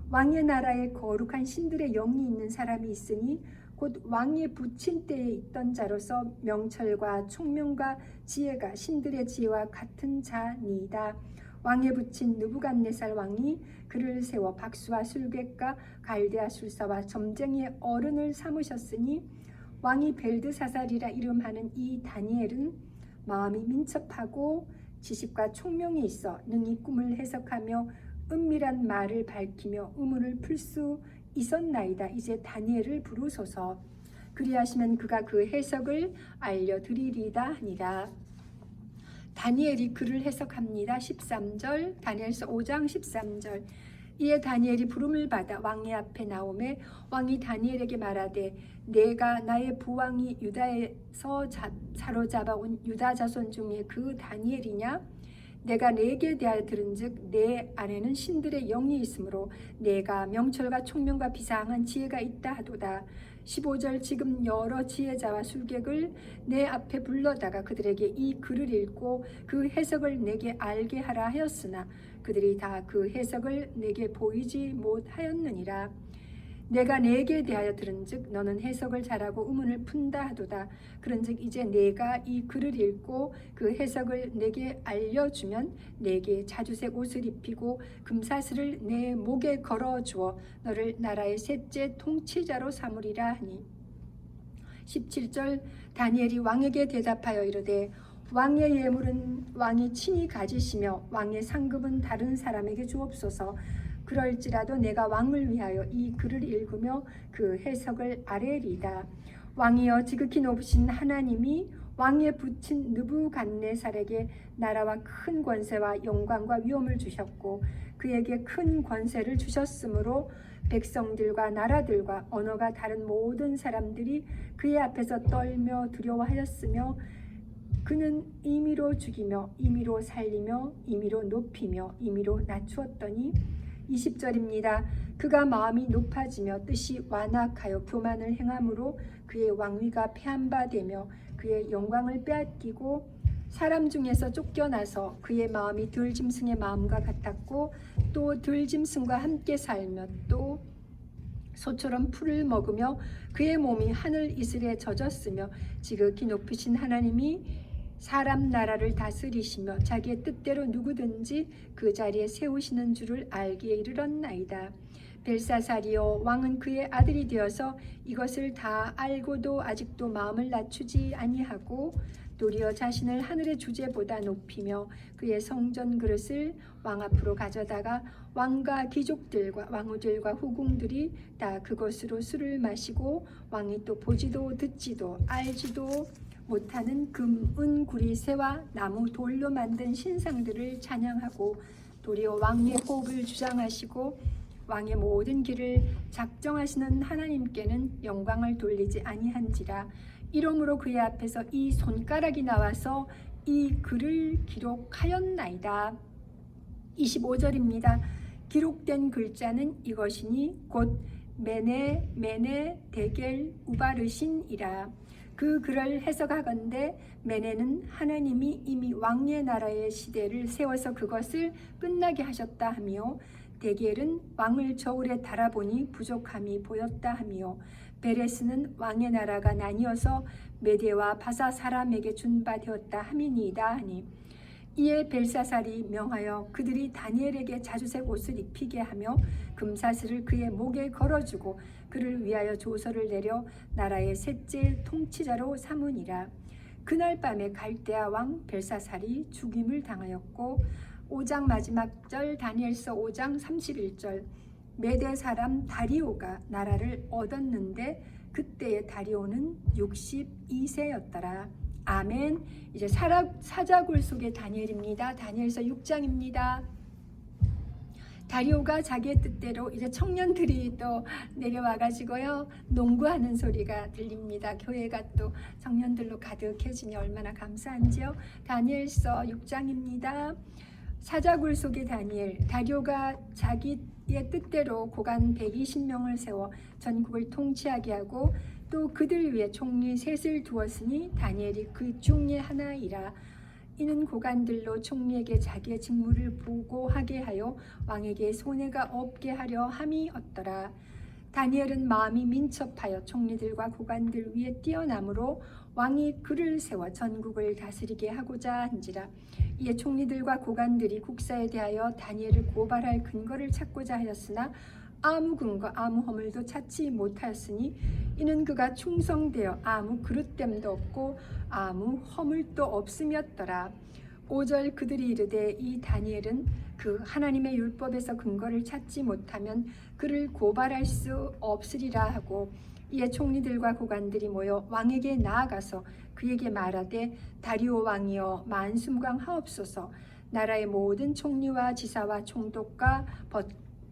왕의 나라에 거룩한 신들의 영이 있는 사람이 있으니 곧 왕의 부친 때에 있던 자로서 명철과 총명과 지혜가 신들의 지혜와 같은 자니이다. 왕의 부친 느부갓네살 왕이 그를 세워 박수와 술객과 갈대아 술사와 점쟁이의 어른을 삼으셨으니 왕이 벨드사살이라 이름하는 이 다니엘은 마음이 민첩하고 지식과 총명이 있어 능히 꿈을 해석하며 은밀한 말을 밝히며 의문을 풀 수 있었나이다. 이제 다니엘을 부르소서. 그리하시면 그가 그 해석을 알려드리리다 하니라. 다니엘이 글을 해석합니다. 13절 다니엘서 5장 13절. 이에 다니엘이 부름을 받아 왕의 앞에 나오매 왕이 다니엘에게 말하되 내가 나의 부왕이 유다에서 사로잡아온 유다 자손 중에 그 다니엘이냐? 내가 네게 대하여 들은즉 내 안에는 신들의 영이 있으므로 내가 명철과 총명과 비상한 지혜가 있다 하도다. 15절 지금 여러 지혜자와 술객을 내 앞에 불러다가 그들에게 이 글을 읽고 그 해석을 내게 알게 하라 하였으나 그들이 다 그 해석을 내게 보이지 못하였느니라. 내가 네게 대하여 들은즉 너는 해석을 잘하고 의문을 푼다 하도다. 그런즉 이제 내가 이 글을 읽고 그 해석을 내게 알려주면 내게 자주색 옷을 입히고 금사슬을 내 목에 걸어주어 너를 나라의 셋째 통치자로 삼으리라 하니. 17절 다니엘이 왕에게 대답하여 이르되 왕의 예물은 왕이 친히 가지시며 왕의 상급은 다른 사람에게 주옵소서. 그럴지라도 내가 왕을 위하여 이 글을 읽으며 그 해석을 아뢰리이다. 왕이여 지극히 높으신 하나님이 왕에 붙인 느부갓네살에게 나라와 큰 권세와 영광과 위엄을 주셨고 그에게 큰 권세를 주셨으므로 백성들과 나라들과 언어가 다른 모든 사람들이 그의 앞에서 떨며 두려워하였으며 그는 임의로 죽이며 임의로 살리며 임의로 높이며 임의로 낮추었더니 20절입니다. 그가 마음이 높아지며 뜻이 완악하여 교만을 행함으로 그의 왕위가 폐한바되며 그의 영광을 빼앗기고 사람 중에서 쫓겨나서 그의 마음이 들짐승의 마음과 같았고 또 들짐승과 함께 살며 또 소처럼 풀을 먹으며 그의 몸이 하늘 이슬에 젖었으며 지극히 높으신 하나님이 사람 나라를 다스리시며 자기의 뜻대로 누구든지 그 자리에 세우시는 줄을 알기에 이르렀나이다. 벨사살이여 왕은 그의 아들이 되어서 이것을 다 알고도 아직도 마음을 낮추지 아니하고 도리어 자신을 하늘의 주제보다 높이며 그의 성전 그릇을 왕 앞으로 가져다가 왕과 귀족들과 왕후들과 후궁들이 다 그것으로 술을 마시고 왕이 또 보지도 듣지도 알지도 못하는 금, 은, 구리, 새와 나무, 돌로 만든 신상들을 찬양하고 도리어 왕의 호흡을 주장하시고 왕의 모든 길을 작정하시는 하나님께는 영광을 돌리지 아니한지라. 이러므로 그의 앞에서 이 손가락이 나와서 이 글을 기록하였나이다. 25절입니다. 기록된 글자는 이것이니 곧 메네 메네 데겔 우바르신이라. 그 글을 해석하건대 메네는 하나님이 이미 왕의 나라의 시대를 세워서 그것을 끝나게 하셨다 하며 데겔은 왕을 저울에 달아보니 부족함이 보였다 하며 베레스는 왕의 나라가 나뉘어서 메대와 바사 사람에게 준 바 되었다 함이니이다 하니. 이에 벨사살이 명하여 그들이 다니엘에게 자주색 옷을 입히게 하며 금사슬을 그의 목에 걸어주고 그를 위하여 조서를 내려 나라의 셋째 통치자로 삼으니라. 그날 밤에 갈대아 왕 벨사살이 죽임을 당하였고 5장 마지막 절 다니엘서 5장 31절 메대 사람 다리오가 나라를 얻었는데 그때의 다리오는 62세였더라. 아멘. 이제 사자굴 속의 다니엘입니다. 다니엘서 6장입니다. 다리오가 자기의 뜻대로 이제 청년들이 또 내려와가지고요 농구하는 소리가 들립니다. 교회가 또 청년들로 가득해지니 얼마나 감사한지요. 다니엘서 6장입니다. 사자굴 속의 다니엘. 다리오가 자기의 뜻대로 고관 120명을 세워 전국을 통치하게 하고 또 그들 위해 총리 셋을 두었으니 다니엘이 그 중에 하나이라. 이는 고관들로 총리에게 자기의 직무를 보고하게 하여 왕에게 손해가 없게 하려 함이었더라. 다니엘은 마음이 민첩하여 총리들과 고관들 위에 뛰어남으로 왕이 그를 세워 전국을 다스리게 하고자 한지라. 이에 총리들과 고관들이 국사에 대하여 다니엘을 고발할 근거를 찾고자 하였으나 아무 근거 아무 허물도 찾지 못하였으니 이는 그가 충성되어 아무 그릇됨도 없고 아무 허물도 없음이었더라. 5절 그들이 이르되 이 다니엘은 그 하나님의 율법에서 근거를 찾지 못하면 그를 고발할 수 없으리라 하고 이에 총리들과 고관들이 모여 왕에게 나아가서 그에게 말하되 다리오 왕이여 만순광하옵소서. 나라의 모든 총리와 지사와 총독과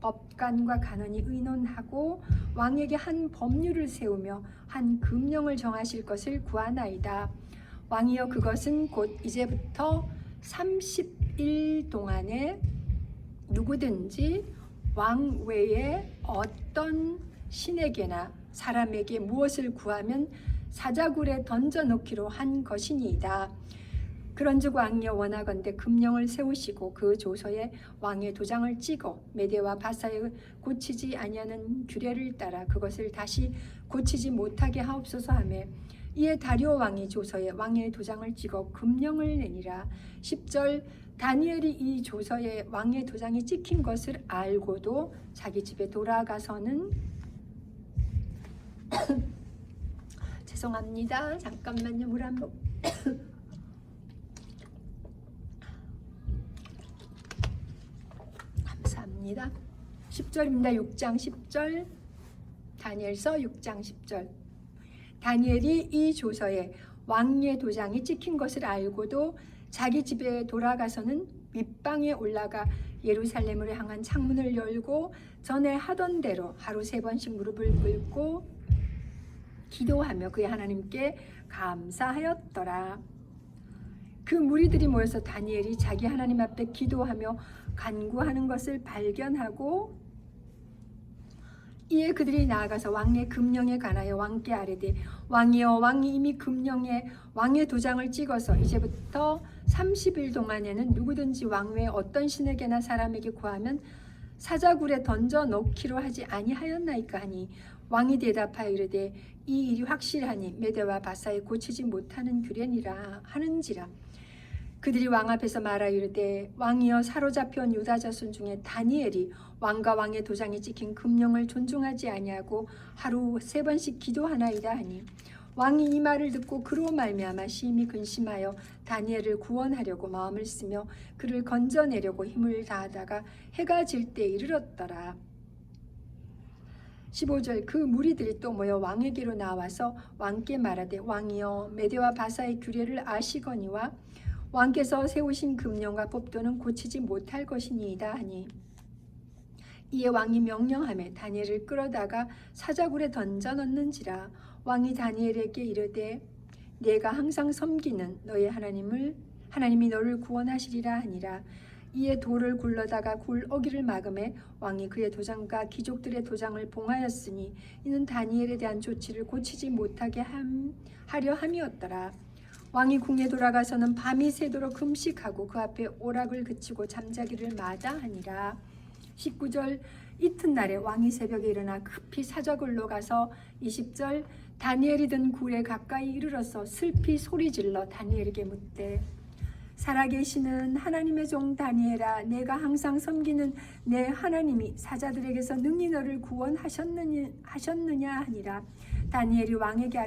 법관과 간원이 의논하고 왕에게 한 법률을 세우며 한 금령을 정하실 것을 구하나이다. 왕이여 그것은 곧 이제부터 30일 동안에 누구든지 왕 외에 어떤 신에게나 사람에게 무엇을 구하면 사자굴에 던져놓기로 한 것이니이다. 그런즉 왕이여 원하건대 금령을 세우시고 그 조서에 왕의 도장을 찍어 메대와 바사에 고치지 아니하는 규례를 따라 그것을 다시 고치지 못하게 하옵소서 하며 이에 다리오 왕이 조서에 왕의 도장을 찍어 금령을 내니라. 10절 다니엘이 이 조서에 왕의 도장이 찍힌 것을 알고도 자기 집에 돌아가서는 죄송합니다. 잠깐만요. 물 한 번. 감사합니다. 10절입니다. 6장 10절. 다니엘서 6장 10절. 다니엘이 이 조서에 왕의 도장이 찍힌 것을 알고도 자기 집에 돌아가서는 윗방에 올라가 예루살렘으로 향한 창문을 열고 전에 하던 대로 하루 3번씩 무릎을 꿇고 기도하며 그의 하나님께 감사하였더라. 그 무리들이 모여서 다니엘이 자기 하나님 앞에 기도하며 간구하는 것을 발견하고 이에 그들이 나아가서 왕의 금령에 관하여 왕께 아뢰되 왕이여 왕이 이미 금령에 왕의 도장을 찍어서 이제부터 30일 동안에는 누구든지 왕 외에 어떤 신에게나 사람에게 구하면 사자굴에 던져 넣기로 하지 아니하였나이까 하니 왕이 대답하여 이르되 이 일이 확실하니 메대와 바사에 고치지 못하는 규례니라 하는지라. 그들이 왕 앞에서 말하여 이르되 왕이여 사로잡혀온 유다 자손 중에 다니엘이 왕과 왕의 도장이 찍힌 금령을 존중하지 아니하고 하루 3번씩 기도하나이다 하니 왕이 이 말을 듣고 그로 말미암아 심히 근심하여 다니엘을 구원하려고 마음을 쓰며 그를 건져내려고 힘을 다하다가 해가 질 때 이르렀더라. 15절 그 무리들이 또 모여 왕에게로 나와서 왕께 말하되 왕이여 메대와 바사의 규례를 아시거니와 왕께서 세우신 금령과 법도는 고치지 못할 것이니이다 하니 이에 왕이 명령하며 다니엘을 끌어다가 사자굴에 던져 넣는지라. 왕이 다니엘에게 이르되 내가 항상 섬기는 너의 하나님이 너를 구원하시리라 하니라. 이에 돌을 굴러다가 굴 어기를 막음에 왕이 그의 도장과 귀족들의 도장을 봉하였으니 이는 다니엘에 대한 조치를 고치지 못하게 하려 함이었더라. 왕이 궁에 돌아가서는 밤이 새도록 금식하고 그 앞에 오락을 그치고 잠자기를 마다하니라. 19절 이튿날에 왕이 새벽에 일어나 급히 사자굴로 가서 20절 다니엘이 든 굴에 가까이 이르러서 슬피 소리질러 다니엘에게 묻되 살아계시는 하나님의 종 다니엘아 내가 항상 섬기는 내 하나님이 사자들에게서 능히 너를 구원하셨느냐 하니라. 다니엘이 왕에게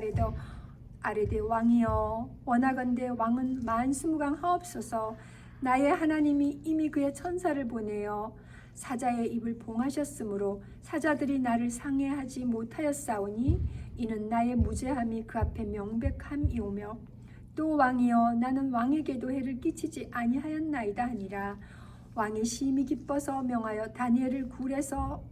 아뢰되 왕이여 원하건대 왕은 만수무강하옵소서. 나의 하나님이 이미 그의 천사를 보내어 사자의 입을 봉하셨으므로 사자들이 나를 상해하지 못하였사오니 이는 나의 무죄함이 그 앞에 명백함이오며 또 왕이여 나는 왕에게도 해를 끼치지 아니하였나이다 하니라. 왕이 심히 기뻐서 명하여 다니엘을 굴에서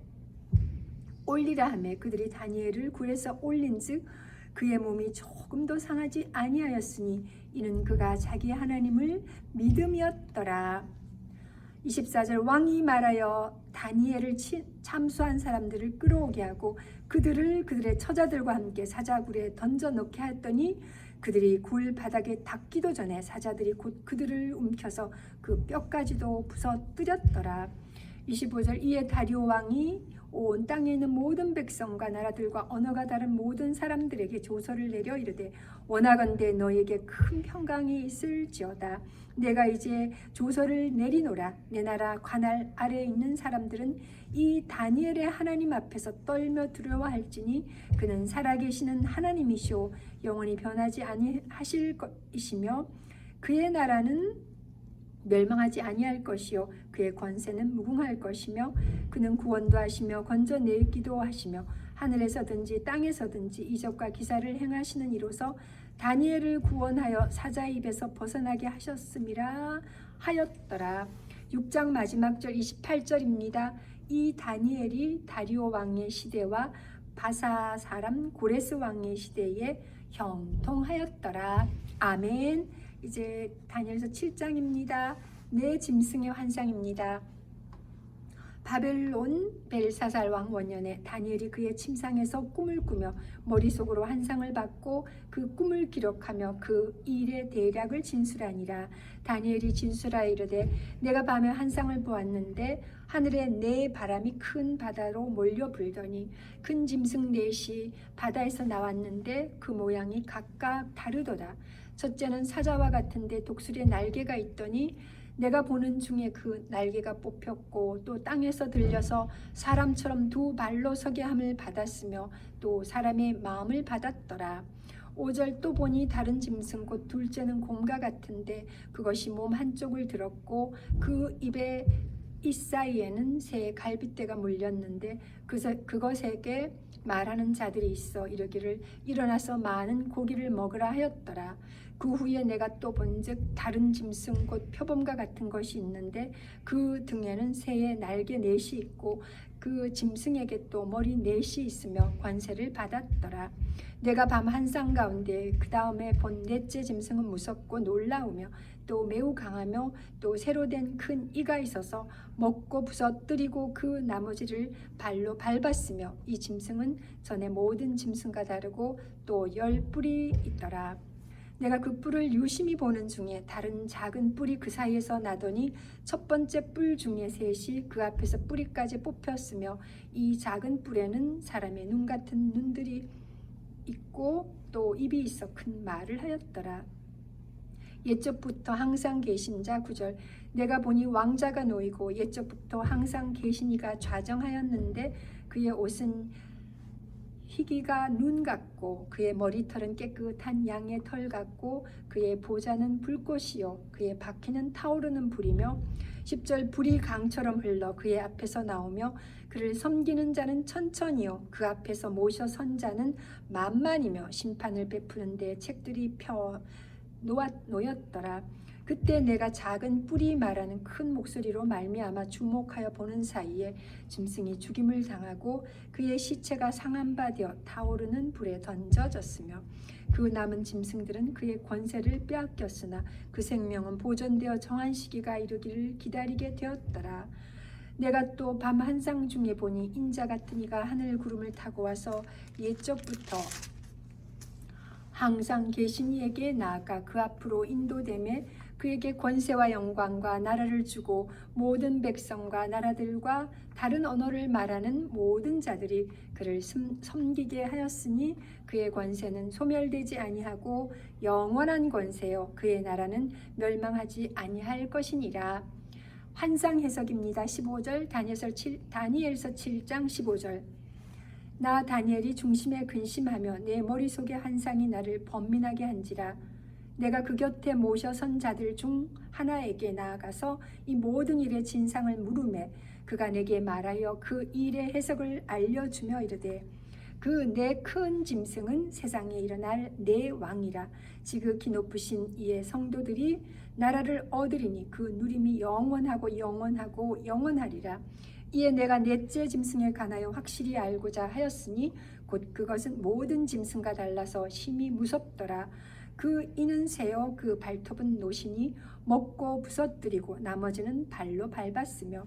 올리라 하매 그들이 다니엘을 굴에서 올린즉 그의 몸이 조금도 상하지 아니하였으니 이는 그가 자기 하나님을 믿음이었더라. 24절 왕이 말하여 다니엘을 참수한 사람들을 끌어오게 하고 그들을 그들의 처자들과 함께 사자굴에 던져 넣게 하였더니 그들이 굴 바닥에 닿기도 전에 사자들이 곧 그들을 움켜서 그 뼈까지도 부서뜨렸더라. 25절 이에 다리오 왕이 온 땅에 있는 모든 백성과 나라들과 언어가 다른 모든 사람들에게 조서를 내려 이르되 원하건대 너에게 큰 평강이 있을지어다. 내가 이제 조서를 내리노라. 내 나라 관할 아래에 있는 사람들은 이 다니엘의 하나님 앞에서 떨며 두려워할지니 그는 살아계시는 하나님이시오 영원히 변하지 아니하실 것이시며 그의 나라는 멸망하지 아니할 것이요 그의 권세는 무궁할 것이며 그는 구원도 하시며 건져내기도 하시며 하늘에서든지 땅에서든지 이적과 기사를 행하시는 이로서 다니엘을 구원하여 사자의 입에서 벗어나게 하셨음이라 하였더라. 6장 마지막 절 28절입니다. 이 다니엘이 다리오 왕의 시대와 바사 사람 고레스 왕의 시대에 형통하였더라. 아멘. 이제 다니엘서 7장입니다. 내 짐승의 환상입니다. 바벨론 벨사살 왕 원년에 다니엘이 그의 침상에서 꿈을 꾸며 머릿속으로 환상을 받고 그 꿈을 기록하며 그 일의 대략을 진술하니라. 다니엘이 진술하여 이르되 내가 밤에 환상을 보았는데 하늘에 네 바람이 큰 바다로 몰려 불더니 큰 짐승 넷이 바다에서 나왔는데 그 모양이 각각 다르도다. 첫째는 사자와 같은데 독수리에 날개가 있더니 내가 보는 중에 그 날개가 뽑혔고 또 땅에서 들려서 사람처럼 두 발로 서게 함을 받았으며 또 사람의 마음을 받았더라. 5절 또 보니 다른 짐승 곧 둘째는 곰과 같은데 그것이 몸 한쪽을 들었고 그 입에 잇사이에는 새 갈빗대가 물렸는데 그것에게 말하는 자들이 있어 이르기를 일어나서 많은 고기를 먹으라 하였더라. 그 후에 내가 또 본즉 다른 짐승 곧 표범과 같은 것이 있는데 그 등에는 새의 날개 넷이 있고 그 짐승에게 또 머리 넷이 있으며 관세를 받았더라. 내가 밤 한상 가운데 그 다음에 본 넷째 짐승은 무섭고 놀라우며 또 매우 강하며 또 새로 된 큰 이가 있어서 먹고 부서뜨리고 그 나머지를 발로 밟았으며 이 짐승은 전에 모든 짐승과 다르고 또 10뿔이 있더라. 내가 그 뿔을 유심히 보는 중에 다른 작은 뿔이 그 사이에서 나더니 첫 번째 뿔 중에 셋이 그 앞에서 뿌리까지 뽑혔으며 이 작은 뿔에는 사람의 눈 같은 눈들이 있고 또 입이 있어 큰 말을 하였더라. 옛적부터 항상 계신 자 9절 내가 보니 왕자가 놓이고 옛적부터 항상 계신 이가 좌정하였는데 그의 옷은 희기가 눈 같고 그의 머리털은 깨끗한 양의 털 같고 그의 보좌는 불꽃이요 그의 바퀴는 타오르는 불이며 10절 불이 강처럼 흘러 그의 앞에서 나오며 그를 섬기는 자는 천천히요 그 앞에서 모셔 선 자는 만만이며 심판을 베푸는 데 책들이 펴 놓였더라. 그때 내가 작은 뿔이 말하는 큰 목소리로 말미암아 주목하여 보는 사이에 짐승이 죽임을 당하고 그의 시체가 상한 바 되어 타오르는 불에 던져졌으며 그 남은 짐승들은 그의 권세를 빼앗겼으나 그 생명은 보존되어 정한 시기가 이르기를 기다리게 되었더라. 내가 또 밤 한상 중에 보니 인자 같은 이가 하늘 구름을 타고 와서 옛적부터 항상 계신 이에게 나아가 그 앞으로 인도되매 그에게 권세와 영광과 나라를 주고 모든 백성과 나라들과 다른 언어를 말하는 모든 자들이 그를 섬기게 하였으니 그의 권세는 소멸되지 아니하고 영원한 권세요 그의 나라는 멸망하지 아니할 것이니라. 환상 해석입니다. 15절 다니엘서 7장 15절 나 다니엘이 중심에 근심하며 내 머릿속의 환상이 나를 번민하게 한지라. 내가 그 곁에 모셔 선 자들 중 하나에게 나아가서 이 모든 일의 진상을 물으매 그가 내게 말하여 그 일의 해석을 알려주며 이르되 그 내 큰 짐승은 세상에 일어날 내 왕이라. 지극히 높으신 이의 성도들이 나라를 얻으리니 그 누림이 영원하고 영원하고 영원하리라. 이에 내가 넷째 짐승에 관하여 확실히 알고자 하였으니 곧 그것은 모든 짐승과 달라서 심히 무섭더라. 그 이는 새요 그 발톱은 노시니 먹고 부서뜨리고 나머지는 발로 밟았으며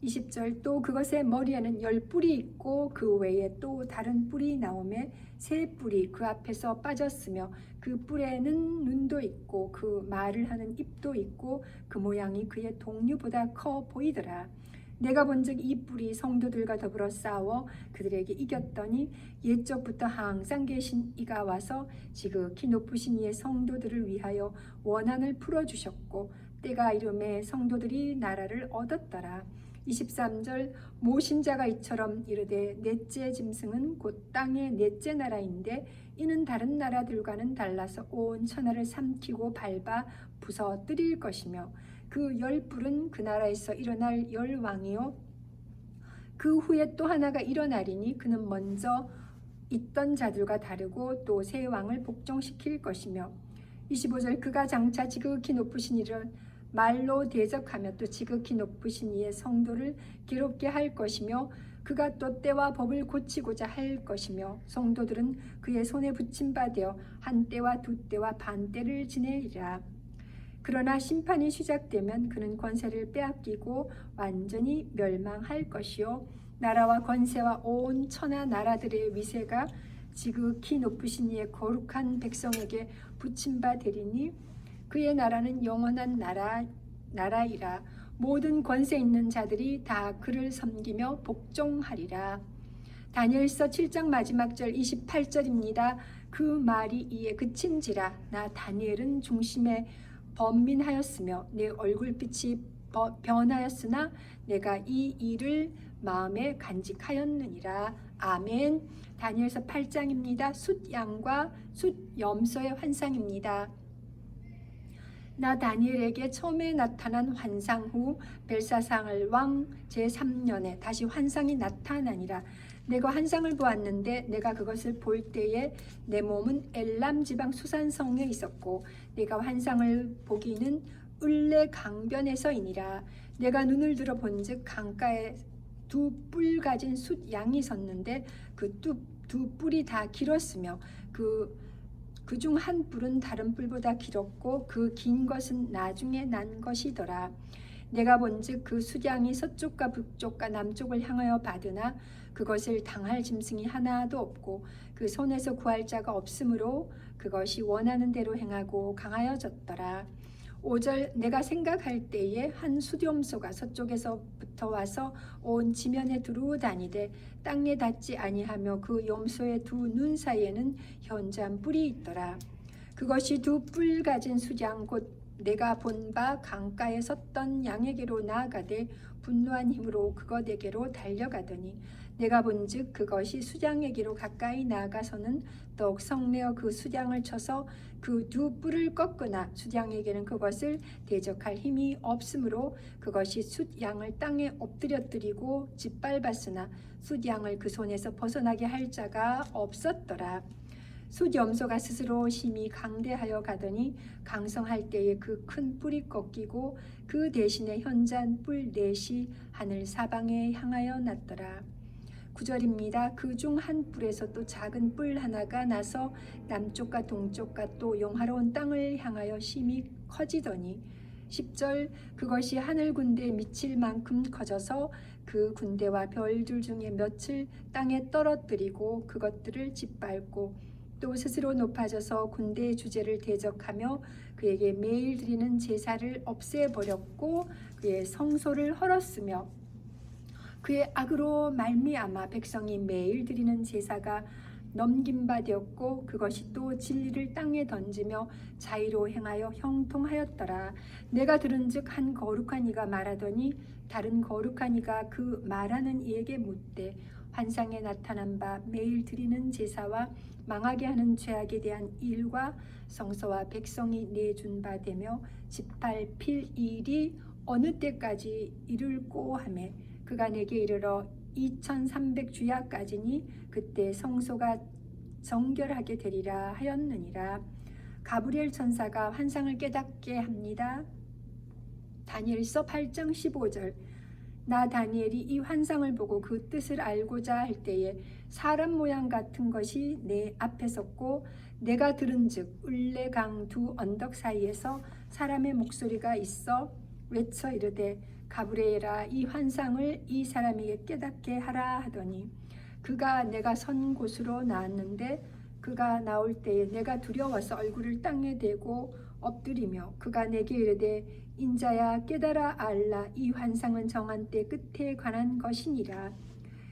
20절 또 그것의 머리에는 10뿔이 있고 그 외에 또 다른 뿔이 나오매 세 뿔이 그 앞에서 빠졌으며 그 뿔에는 눈도 있고 그 말을 하는 입도 있고 그 모양이 그의 동류보다 커 보이더라. 내가 본즉 이 뿔이 성도들과 더불어 싸워 그들에게 이겼더니 옛적부터 항상 계신 이가 와서 지극히 높으신 이의 성도들을 위하여 원한을 풀어주셨고 때가 이름에 성도들이 나라를 얻었더라. 23절 모신 자가 이처럼 이르되 넷째 짐승은 곧 땅의 넷째 나라인데 이는 다른 나라들과는 달라서 온 천하를 삼키고 밟아 부서뜨릴 것이며 그 10뿔은 그 나라에서 일어날 10왕이요 그 후에 또 하나가 일어나리니 그는 먼저 있던 자들과 다르고 또 새 왕을 복종시킬 것이며 25절 그가 장차 지극히 높으신 이를 말로 대적하며 또 지극히 높으신 이의 성도를 괴롭게 할 것이며 그가 또 때와 법을 고치고자 할 것이며 성도들은 그의 손에 붙임 바 되어 한 때와 두 때와 반 때를 지내리라. 그러나 심판이 시작되면 그는 권세를 빼앗기고 완전히 멸망할 것이요 나라와 권세와 온 천하 나라들의 위세가 지극히 높으신 이의 거룩한 백성에게 붙임바 되리니 그의 나라는 영원한 나라이라. 모든 권세 있는 자들이 다 그를 섬기며 복종하리라. 다니엘서 7장 마지막 절 28절입니다. 그 말이 이에 그친지라. 나 다니엘은 중심에 번민하였으며 내 얼굴빛이 변하였으나 내가 이 일을 마음에 간직하였느니라. 아멘. 다니엘서 8장입니다. 숫양과 숫염소의 환상입니다. 나 다니엘에게 처음에 나타난 환상 후 벨사살 왕 제3년에 다시 환상이 나타나니라. 내가 환상을 보았는데 내가 그것을 볼 때에 내 몸은 엘람 지방 수산성에 있었고 내가 환상을 보기는 을레 강변에서이니라. 내가 눈을 들어 본즉 강가에 두 뿔 가진 숫양이 섰는데 그 두 뿔이 다 길었으며 그중 한 뿔은 다른 뿔보다 길었고 그 긴 것은 나중에 난 것이더라. 내가 본즉 그 숫양이 서쪽과 북쪽과 남쪽을 향하여 받으나 그것을 당할 짐승이 하나도 없고 그 손에서 구할 자가 없으므로 그것이 원하는 대로 행하고 강하여졌더라. 5절 내가 생각할 때에 한 숫염소가 서쪽에서부터 와서 온 지면에 두루 다니되 땅에 닿지 아니하며 그 염소의 두 눈 사이에는 현저한 뿔이 있더라. 그것이 두 뿔 가진 숫양 곧 내가 본 바 강가에 섰던 양에게로 나아가되 분노한 힘으로 그것에게로 달려가더니 내가 본즉 그것이 수장에게로 가까이 나아가서는 더욱 성내어 그 수장을 쳐서 그 두 뿔을 꺾으나 수장에게는 그것을 대적할 힘이 없으므로 그것이 숫양을 땅에 엎드려뜨리고 짓밟았으나 숫양을 그 손에서 벗어나게 할 자가 없었더라. 숫염소가 스스로 힘이 강대하여 가더니 강성할 때에 그 큰 뿔이 꺾이고 그 대신에 현저한 뿔 넷이 하늘 사방에 향하여 났더라. 9절입니다. 그 중 한 뿔에서 또 작은 뿔 하나가 나서 남쪽과 동쪽과 또 영화로운 땅을 향하여 심히 커지더니 10절 그것이 하늘 군대에 미칠 만큼 커져서 그 군대와 별들 중에 몇을 땅에 떨어뜨리고 그것들을 짓밟고 또 스스로 높아져서 군대의 주제를 대적하며 그에게 매일 드리는 제사를 없애버렸고 그의 성소를 헐었으며 그의 악으로 말미암아 백성이 매일 드리는 제사가 넘긴 바 되었고 그것이 또 진리를 땅에 던지며 자의로 행하여 형통하였더라. 내가 들은즉 한 거룩한 이가 말하더니 다른 거룩한 이가 그 말하는 이에게 묻되 환상에 나타난 바 매일 드리는 제사와 망하게 하는 죄악에 대한 일과 성소와 백성이 내준 바 되며 짓밟힐 일이 어느 때까지 이룰꼬 하매 그가 내게 이르러 2300주야까지니 그때 성소가 정결하게 되리라 하였느니라. 가브리엘 천사가 환상을 깨닫게 합니다. 다니엘서 8장 15절 나 다니엘이 이 환상을 보고 그 뜻을 알고자 할 때에 사람 모양 같은 것이 내 앞에 섰고 내가 들은즉 을레강 두 언덕 사이에서 사람의 목소리가 있어 외쳐 이르되 가브리엘아 이 환상을 이 사람에게 깨닫게 하라 하더니 그가 내가 선 곳으로 나왔는데 그가 나올 때에 내가 두려워서 얼굴을 땅에 대고 엎드리며 그가 내게 이르되 인자야 깨달아 알라 이 환상은 정한 때 끝에 관한 것이니라.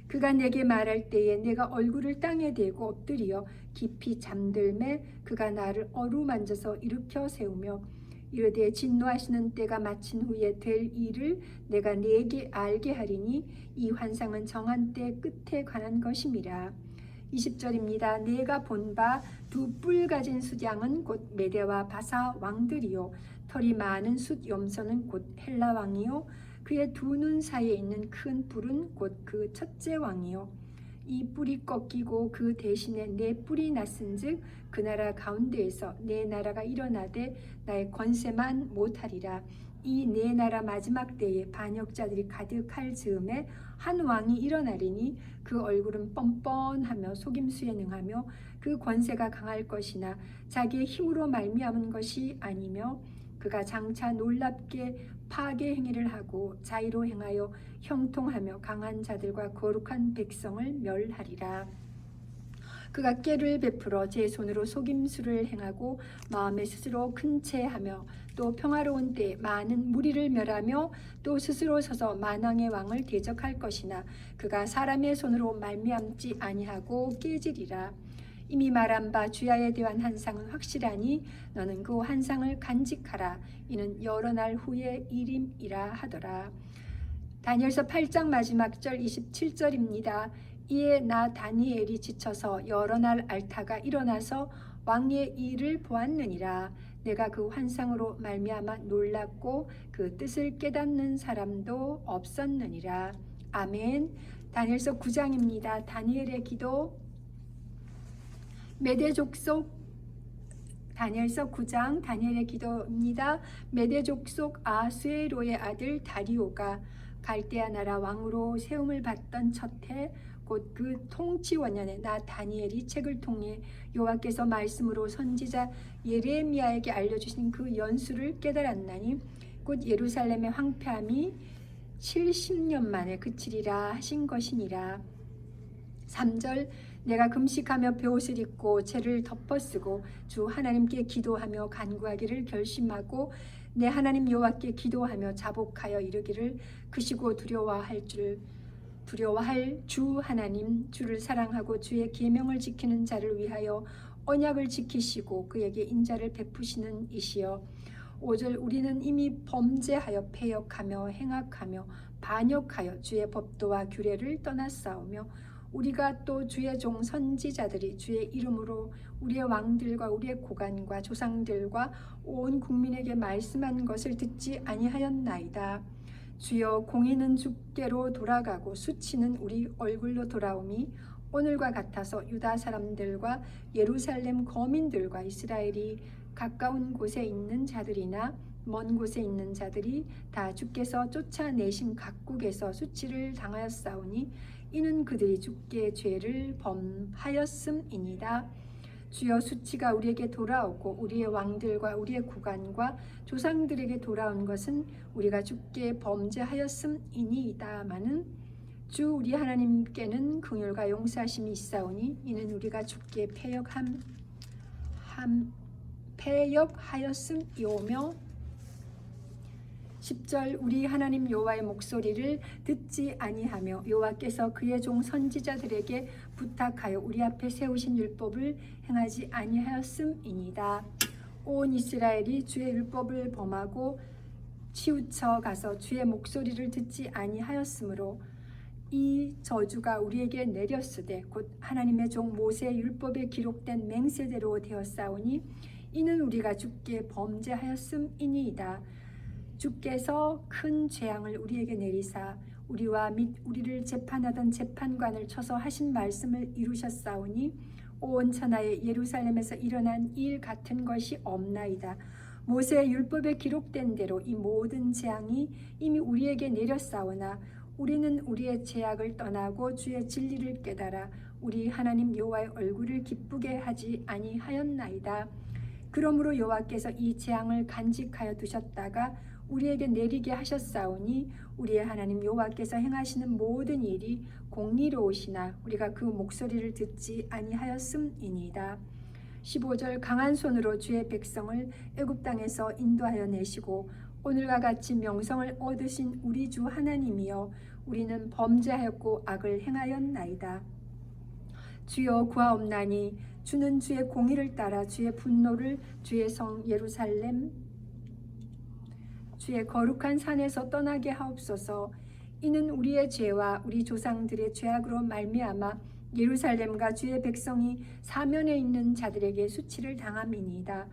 그가 내게 말할 때에 내가 얼굴을 땅에 대고 엎드리어 깊이 잠들매 그가 나를 어루만져서 일으켜 세우며 이르되 진노하시는 때가 마친 후에 될 일을 내가 네게 알게 하리니 이 환상은 정한 때 끝에 관한 것임이라. 20절입니다. 내가 본 바 두 뿔 가진 숫양은 곧 메대와 바사 왕들이요 털이 많은 숫염소는 곧 헬라 왕이요 그의 두 눈 사이에 있는 큰 뿔은 곧 그 첫째 왕이요 이 뿔이 꺾이고 그 대신에 내 뿔이 났은즉 그 나라 가운데에서 내 나라가 일어나되 나의 권세만 못하리라. 이 내 나라 마지막 때에 반역자들이 가득할 즈음에 한 왕이 일어나리니 그 얼굴은 뻔뻔하며 속임수에 능하며 그 권세가 강할 것이나 자기의 힘으로 말미암은 것이 아니며 그가 장차 놀랍게 파괴 행위를 하고 자의로 행하여 형통하며 강한 자들과 거룩한 백성을 멸하리라. 그가 꾀를 베풀어 제 손으로 속임수를 행하고 마음에 스스로 큰 채하며 또 평화로운 때에 많은 무리를 멸하며 또 스스로 서서 만왕의 왕을 대적할 것이나 그가 사람의 손으로 말미암지 아니하고 깨지리라. 이미 말한 바 주야에 대한 한상은 확실하니 너는 그 한상을 간직하라. 이는 여러 날 후의 일임이라 하더라. 다니엘서 8장 마지막 절 27절입니다. 이에 나 다니엘이 지쳐서 여러 날 앓다가 일어나서 왕의 일을 보았느니라. 내가 그 환상으로 말미암아 놀랐고 그 뜻을 깨닫는 사람도 없었느니라. 아멘. 다니엘서 9장입니다. 다니엘의 기도. 메대 족속 다니엘서 9장 다니엘의 기도입니다. 메대 족속 아수에로의 아들 다리오가 갈대아 나라 왕으로 세움을 받던 첫해 곧 그 통치 원년에 나 다니엘이 책을 통해 여호와께서 말씀으로 선지자 예레미야에게 알려주신 그 연수를 깨달았나니 곧 예루살렘의 황폐함이 70년 만에 그치리라 하신 것이니라. 3절 내가 금식하며 벼옷을 입고 죄를 덮어쓰고 주 하나님께 기도하며 간구하기를 결심하고 내 하나님 여호와께 기도하며 자복하여 이르기를 크시고 두려워할 주 하나님 주를 사랑하고 주의 계명을 지키는 자를 위하여 언약을 지키시고 그에게 인자를 베푸시는 이시여. 5절 우리는 이미 범죄하여 패역하며 행악하며 반역하여 주의 법도와 규례를 떠났사오며 우리가 또 주의 종 선지자들이 주의 이름으로 우리의 왕들과 우리의 고관과 조상들과 온 국민에게 말씀한 것을 듣지 아니하였나이다. 주여 공의는 주께로 돌아가고 수치는 우리 얼굴로 돌아오미 오늘과 같아서 유다 사람들과 예루살렘 거민들과 이스라엘이 가까운 곳에 있는 자들이나 먼 곳에 있는 자들이 다 주께서 쫓아내신 각국에서 수치를 당하였사오니 이는 그들이 주께 죄를 범하였음이니이다. 주여 수치가 우리에게 돌아오고 우리의 왕들과 우리의 구간과 조상들에게 돌아온 것은 우리가 주께 범죄하였음이니이다마는 주 우리 하나님께는 긍휼과 용서하심이 있사오니 이는 우리가 주께 패역하였음이오며 10절 우리 하나님 여호와의 목소리를 듣지 아니하며 여호와께서 그의 종 선지자들에게 부탁하여 우리 앞에 세우신 율법을 행하지 아니하였음이니이다. 온 이스라엘이 주의 율법을 범하고 치우쳐 가서 주의 목소리를 듣지 아니하였으므로 이 저주가 우리에게 내렸으되 곧 하나님의 종 모세의 율법에 기록된 맹세대로 되었사오니 이는 우리가 주께 범죄하였음이니이다. 주께서 큰 재앙을 우리에게 내리사 우리와 및 우리를 재판하던 재판관을 쳐서 하신 말씀을 이루셨사오니 온 천하에 예루살렘에서 일어난 일 같은 것이 없나이다. 모세의 율법에 기록된 대로 이 모든 재앙이 이미 우리에게 내렸사오나 우리는 우리의 죄악을 떠나고 주의 진리를 깨달아 우리 하나님 여호와의 얼굴을 기쁘게 하지 아니하였나이다. 그러므로 여호와께서 이 재앙을 간직하여 두셨다가 우리에게 내리게 하셨사오니 우리의 하나님 여호와께서 행하시는 모든 일이 공의로우시나 우리가 그 목소리를 듣지 아니하였음이니이다. 15절 강한 손으로 주의 백성을 애굽 땅에서 인도하여 내시고 오늘과 같이 명성을 얻으신 우리 주 하나님이여 우리는 범죄하였고 악을 행하였나이다. 주여 구하옵나니 주는 주의 공의를 따라 주의 분노를 주의 성 예루살렘 주의 거룩한 산에서 떠나게 하옵소서. 이는 우리의 죄와 우리 조상들의 죄악으로 말미암아 예루살렘과 주의 백성이 사면에 있는 자들에게 수치를 당함이니이다.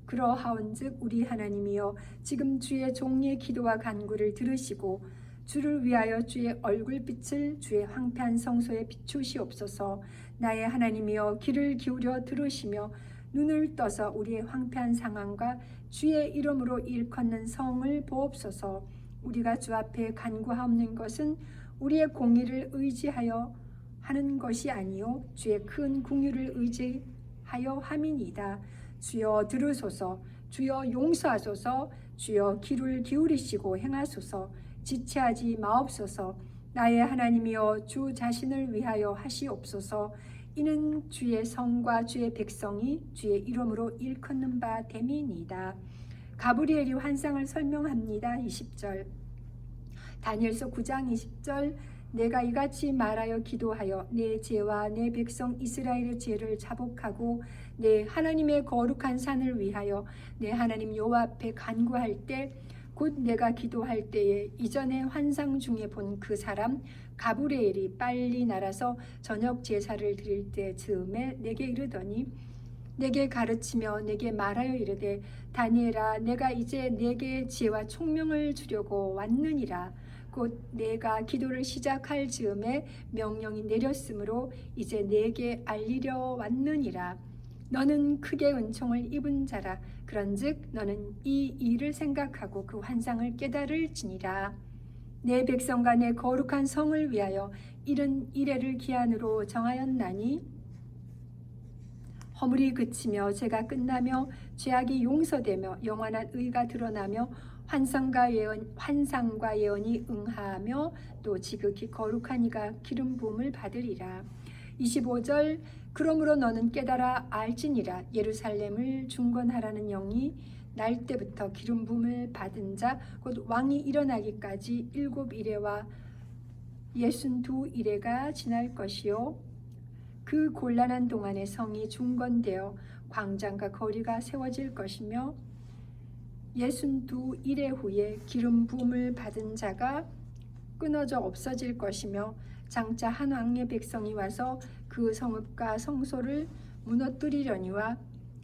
그러하온즉 우리 하나님이여 지금 주의 종의 기도와 간구를 들으시고 주를 위하여 주의 얼굴빛을 주의 황폐한 성소에 비추시옵소서. 나의 하나님이여 귀를 기울여 들으시며 눈을 떠서 우리의 황폐한 상황과 주의 이름으로 일컫는 성을 보옵소서. 우리가 주 앞에 간구하옵는 것은 우리의 공의를 의지하여 하는 것이 아니요 주의 큰 긍휼을 의지하여 함이니이다. 주여 들으소서. 주여 용서하소서. 주여 귀를 기울이시고 행하소서. 지체하지 마옵소서. 나의 하나님이여 주 자신을 위하여 하시옵소서. 이는 주의 성과 주의 백성이 주의 이름으로 일컫는 바 됨이니이다. 가브리엘이 환상을 설명합니다. 20절 다니엘서 9장 20절 내가 이같이 말하여 기도하여 내 죄와 내 백성 이스라엘의 죄를 자복하고 내 하나님의 거룩한 산을 위하여 내 하나님 여호와 앞에 간구할 때 곧 내가 기도할 때에 이전에 환상 중에 본 그 사람 가브리엘이 빨리 날아서 저녁 제사를 드릴 때 즈음에 내게 이르더니 내게 가르치며 내게 말하여 이르되 다니엘아 내가 이제 내게 지혜와 총명을 주려고 왔느니라. 곧 내가 기도를 시작할 즈음에 명령이 내렸으므로 이제 내게 알리려 왔느니라. 너는 크게 은총을 입은 자라. 그런즉 너는 이 일을 생각하고 그 환상을 깨달을지니라. 내 백성과 내 거룩한 성을 위하여 이른 이래를 기한으로 정하였나니 허물이 그치며 죄가 끝나며 죄악이 용서되며 영원한 의가 드러나며 환상과 예언이 응하며 또 지극히 거룩한 이가 기름 부음을 받으리라. 25절 그러므로 너는 깨달아 알지니라. 예루살렘을 중건하라는 영이 날 때부터 기름 부음을 받은 자 곧 왕이 일어나기까지 7이레와 62이레가 지날 것이요 그 곤란한 동안에 성이 중건되어 광장과 거리가 세워질 것이며 62이레 후에 기름 부음을 받은 자가 끊어져 없어질 것이며 장차 한 왕의 백성이 와서 그 성읍과 성소를 무너뜨리려니와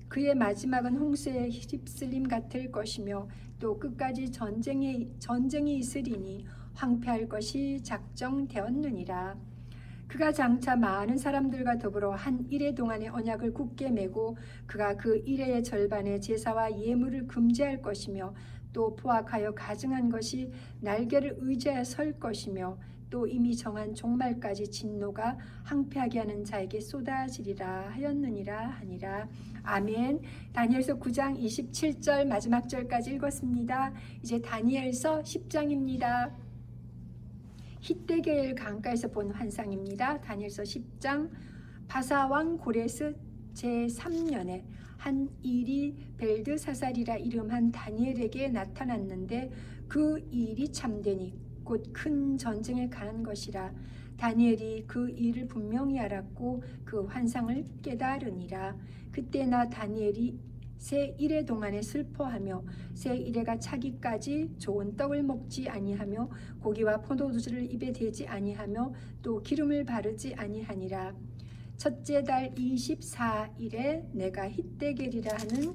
그의 마지막은 홍수에 휩쓸림 같을 것이며 또 끝까지 전쟁이 있으리니 황폐할 것이 작정되었느니라. 그가 장차 많은 사람들과 더불어 한 이레 동안의 언약을 굳게 메고 그가 그 이레의 절반의 제사와 예물을 금지할 것이며 또 포악하여 가증한 것이 날개를 의지하여 설 것이며 또 이미 정한 종말까지 진노가 항폐하게 하는 자에게 쏟아지리라 하였느니라 하니라. 아멘. 다니엘서 9장 27절 마지막 절까지 읽었습니다. 이제 다니엘서 10장입니다. 히데겔 강가에서 본 환상입니다. 다니엘서 10장 바사왕 고레스 제3년에 한 일이 벨드사살이라 이름한 다니엘에게 나타났는데 그 일이 참되니 곧 큰 전쟁에 관한 것이라. 다니엘이 그 일을 분명히 알았고 그 환상을 깨달으니라. 그때 나 다니엘이 새 이레 동안에 슬퍼하며 새 이레가 차기까지 좋은 떡을 먹지 아니하며 고기와 포도주를 입에 대지 아니하며 또 기름을 바르지 아니하니라. 첫째 달 24일에 내가 히데겔이라 하는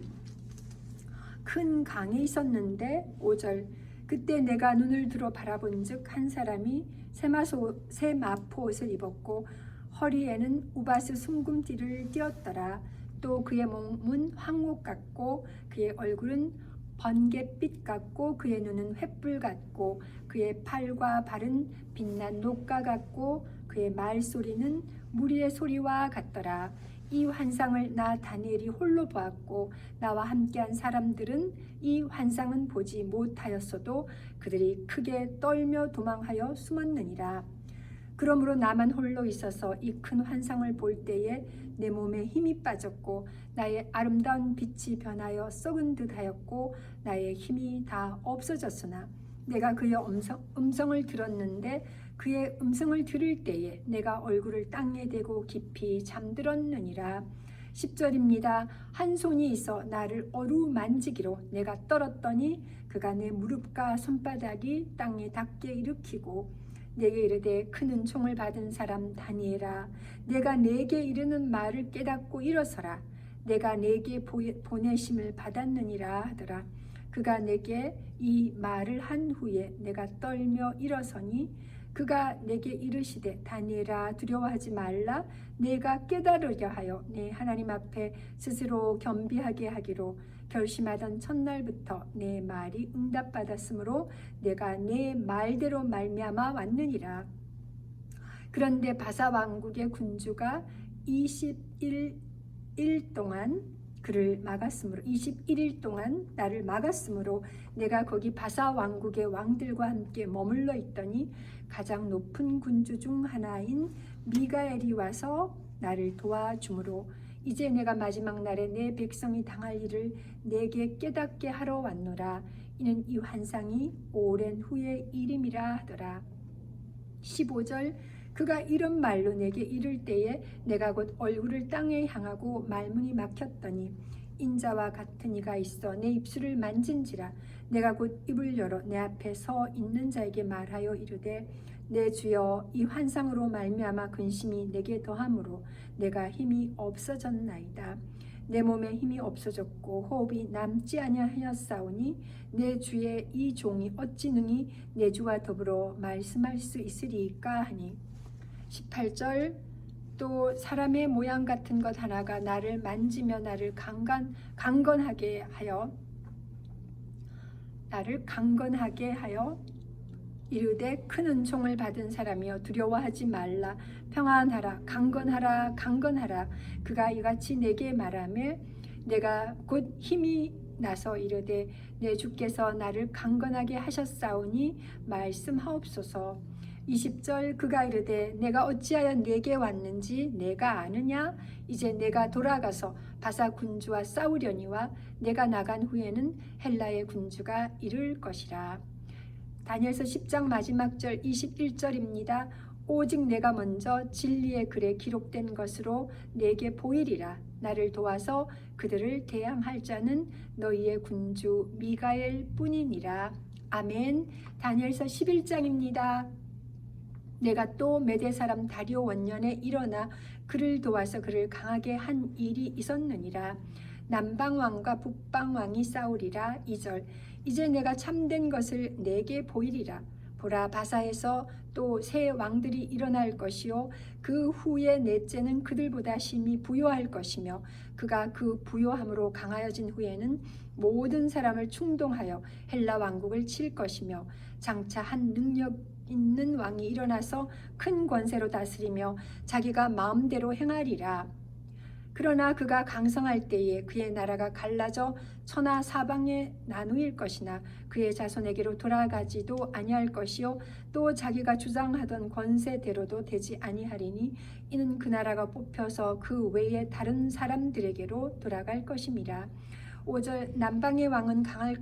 큰 강에 있었는데 5절 그때 내가 눈을 들어 바라본즉 한 사람이 세마포 옷을 입었고 허리에는 우바스 순금띠를 띠었더라. 또 그의 몸은 황옥 같고 그의 얼굴은 번갯빛 같고 그의 눈은 횃불 같고 그의 팔과 발은 빛난 녹과 같고 그의 말소리는 무리의 소리와 같더라. 이 환상을 나 다니엘이 홀로 보았고 나와 함께한 사람들은 이 환상은 보지 못하였어도 그들이 크게 떨며 도망하여 숨었느니라. 그러므로 나만 홀로 있어서 이 큰 환상을 볼 때에 내 몸에 힘이 빠졌고 나의 아름다운 빛이 변하여 썩은 듯하였고 나의 힘이 다 없어졌으나 내가 그의 음성을 들었는데 그의 음성을 들을 때에 내가 얼굴을 땅에 대고 깊이 잠들었느니라. 10절입니다. 한 손이 있어 나를 어루만지기로 내가 떨었더니 그가 내 무릎과 손바닥이 땅에 닿게 일으키고 내게 이르되 큰 은총을 받은 사람 다니엘아 내가 내게 이르는 말을 깨닫고 일어서라. 내가 내게 보내심을 받았느니라 하더라. 그가 내게 이 말을 한 후에 내가 떨며 일어서니 그가 내게 이르시되 다니엘아 두려워하지 말라. 내가 깨달으려 하여 내 하나님 앞에 스스로 겸비하게 하기로 결심하던 첫날부터 내 말이 응답받았으므로 내가 내 말대로 말미암아 왔느니라. 그런데 바사 왕국의 군주가 21일 동안 그를 막았으므로 21일 동안 나를 막았으므로 내가 거기 바사 왕국의 왕들과 함께 머물러 있더니 가장 높은 군주 중 하나인 미가엘이 와서 나를 도와주므로 이제 내가 마지막 날에 내 백성이 당할 일을 내게 깨닫게 하러 왔노라. 이는 이 환상이 오랜 후의 일임이라 하더라. 15절 그가 이런 말로 내게 이를 때에 내가 곧 얼굴을 땅에 향하고 말문이 막혔더니 인자와 같은 이가 있어 내 입술을 만진지라. 내가 곧 입을 열어 내 앞에 서 있는 자에게 말하여 이르되 내 주여 이 환상으로 말미암아 근심이 내게 더함으로 내가 힘이 없어졌나이다. 내 몸에 힘이 없어졌고 호흡이 남지 아니하였사오니 내 주의 이 종이 어찌 능히 내 주와 더불어 말씀할 수 있으리까 하니 18절 또 사람의 모양 같은 것 하나가 나를 만지며 나를 강건하게 하여 이르되 큰 은총을 받은 사람이여 두려워하지 말라. 평안하라. 강건하라. 강건하라. 그가 이같이 내게 말하며 내가 곧 힘이 나서 이르되 내 주께서 나를 강건하게 하셨사오니 말씀하옵소서. 20절 그가 이르되 내가 어찌하여 내게 왔는지 내가 아느냐? 이제 내가 돌아가서 바사 군주와 싸우려니와 내가 나간 후에는 헬라의 군주가 이를 것이라. 다니엘서 10장 마지막 절 21절입니다. 오직 내가 먼저 진리의 글에 기록된 것으로 내게 보이리라. 나를 도와서 그들을 대항할 자는 너희의 군주 미가엘 뿐이니라. 아멘. 다니엘서 11장입니다. 내가 또 메대 사람 다리오 원년에 일어나 그를 도와서 그를 강하게 한 일이 있었느니라. 남방왕과 북방왕이 싸우리라. 2절 이제 내가 참된 것을 내게 보이리라. 보라 바사에서 또 새 왕들이 일어날 것이요 그 후에 넷째는 그들보다 심히 부요할 것이며 그가 그 부요함으로 강하여진 후에는 모든 사람을 충동하여 헬라 왕국을 칠 것이며 장차 한 능력 있는 왕이 일어나서 큰 권세로 다스리며 자기가 마음대로 행하리라. 그러나 그가 강성할 때에 그의 나라가 갈라져 천하 사방에 나누일 것이나 그의 자손에게로 돌아가지도 아니할 것이요 또 자기가 주장하던 권세대로도 되지 아니하리니 이는 그 나라가 뽑혀서 그 외에 다른 사람들에게로 돌아갈 것임이라. 5절 남방의 왕은 강할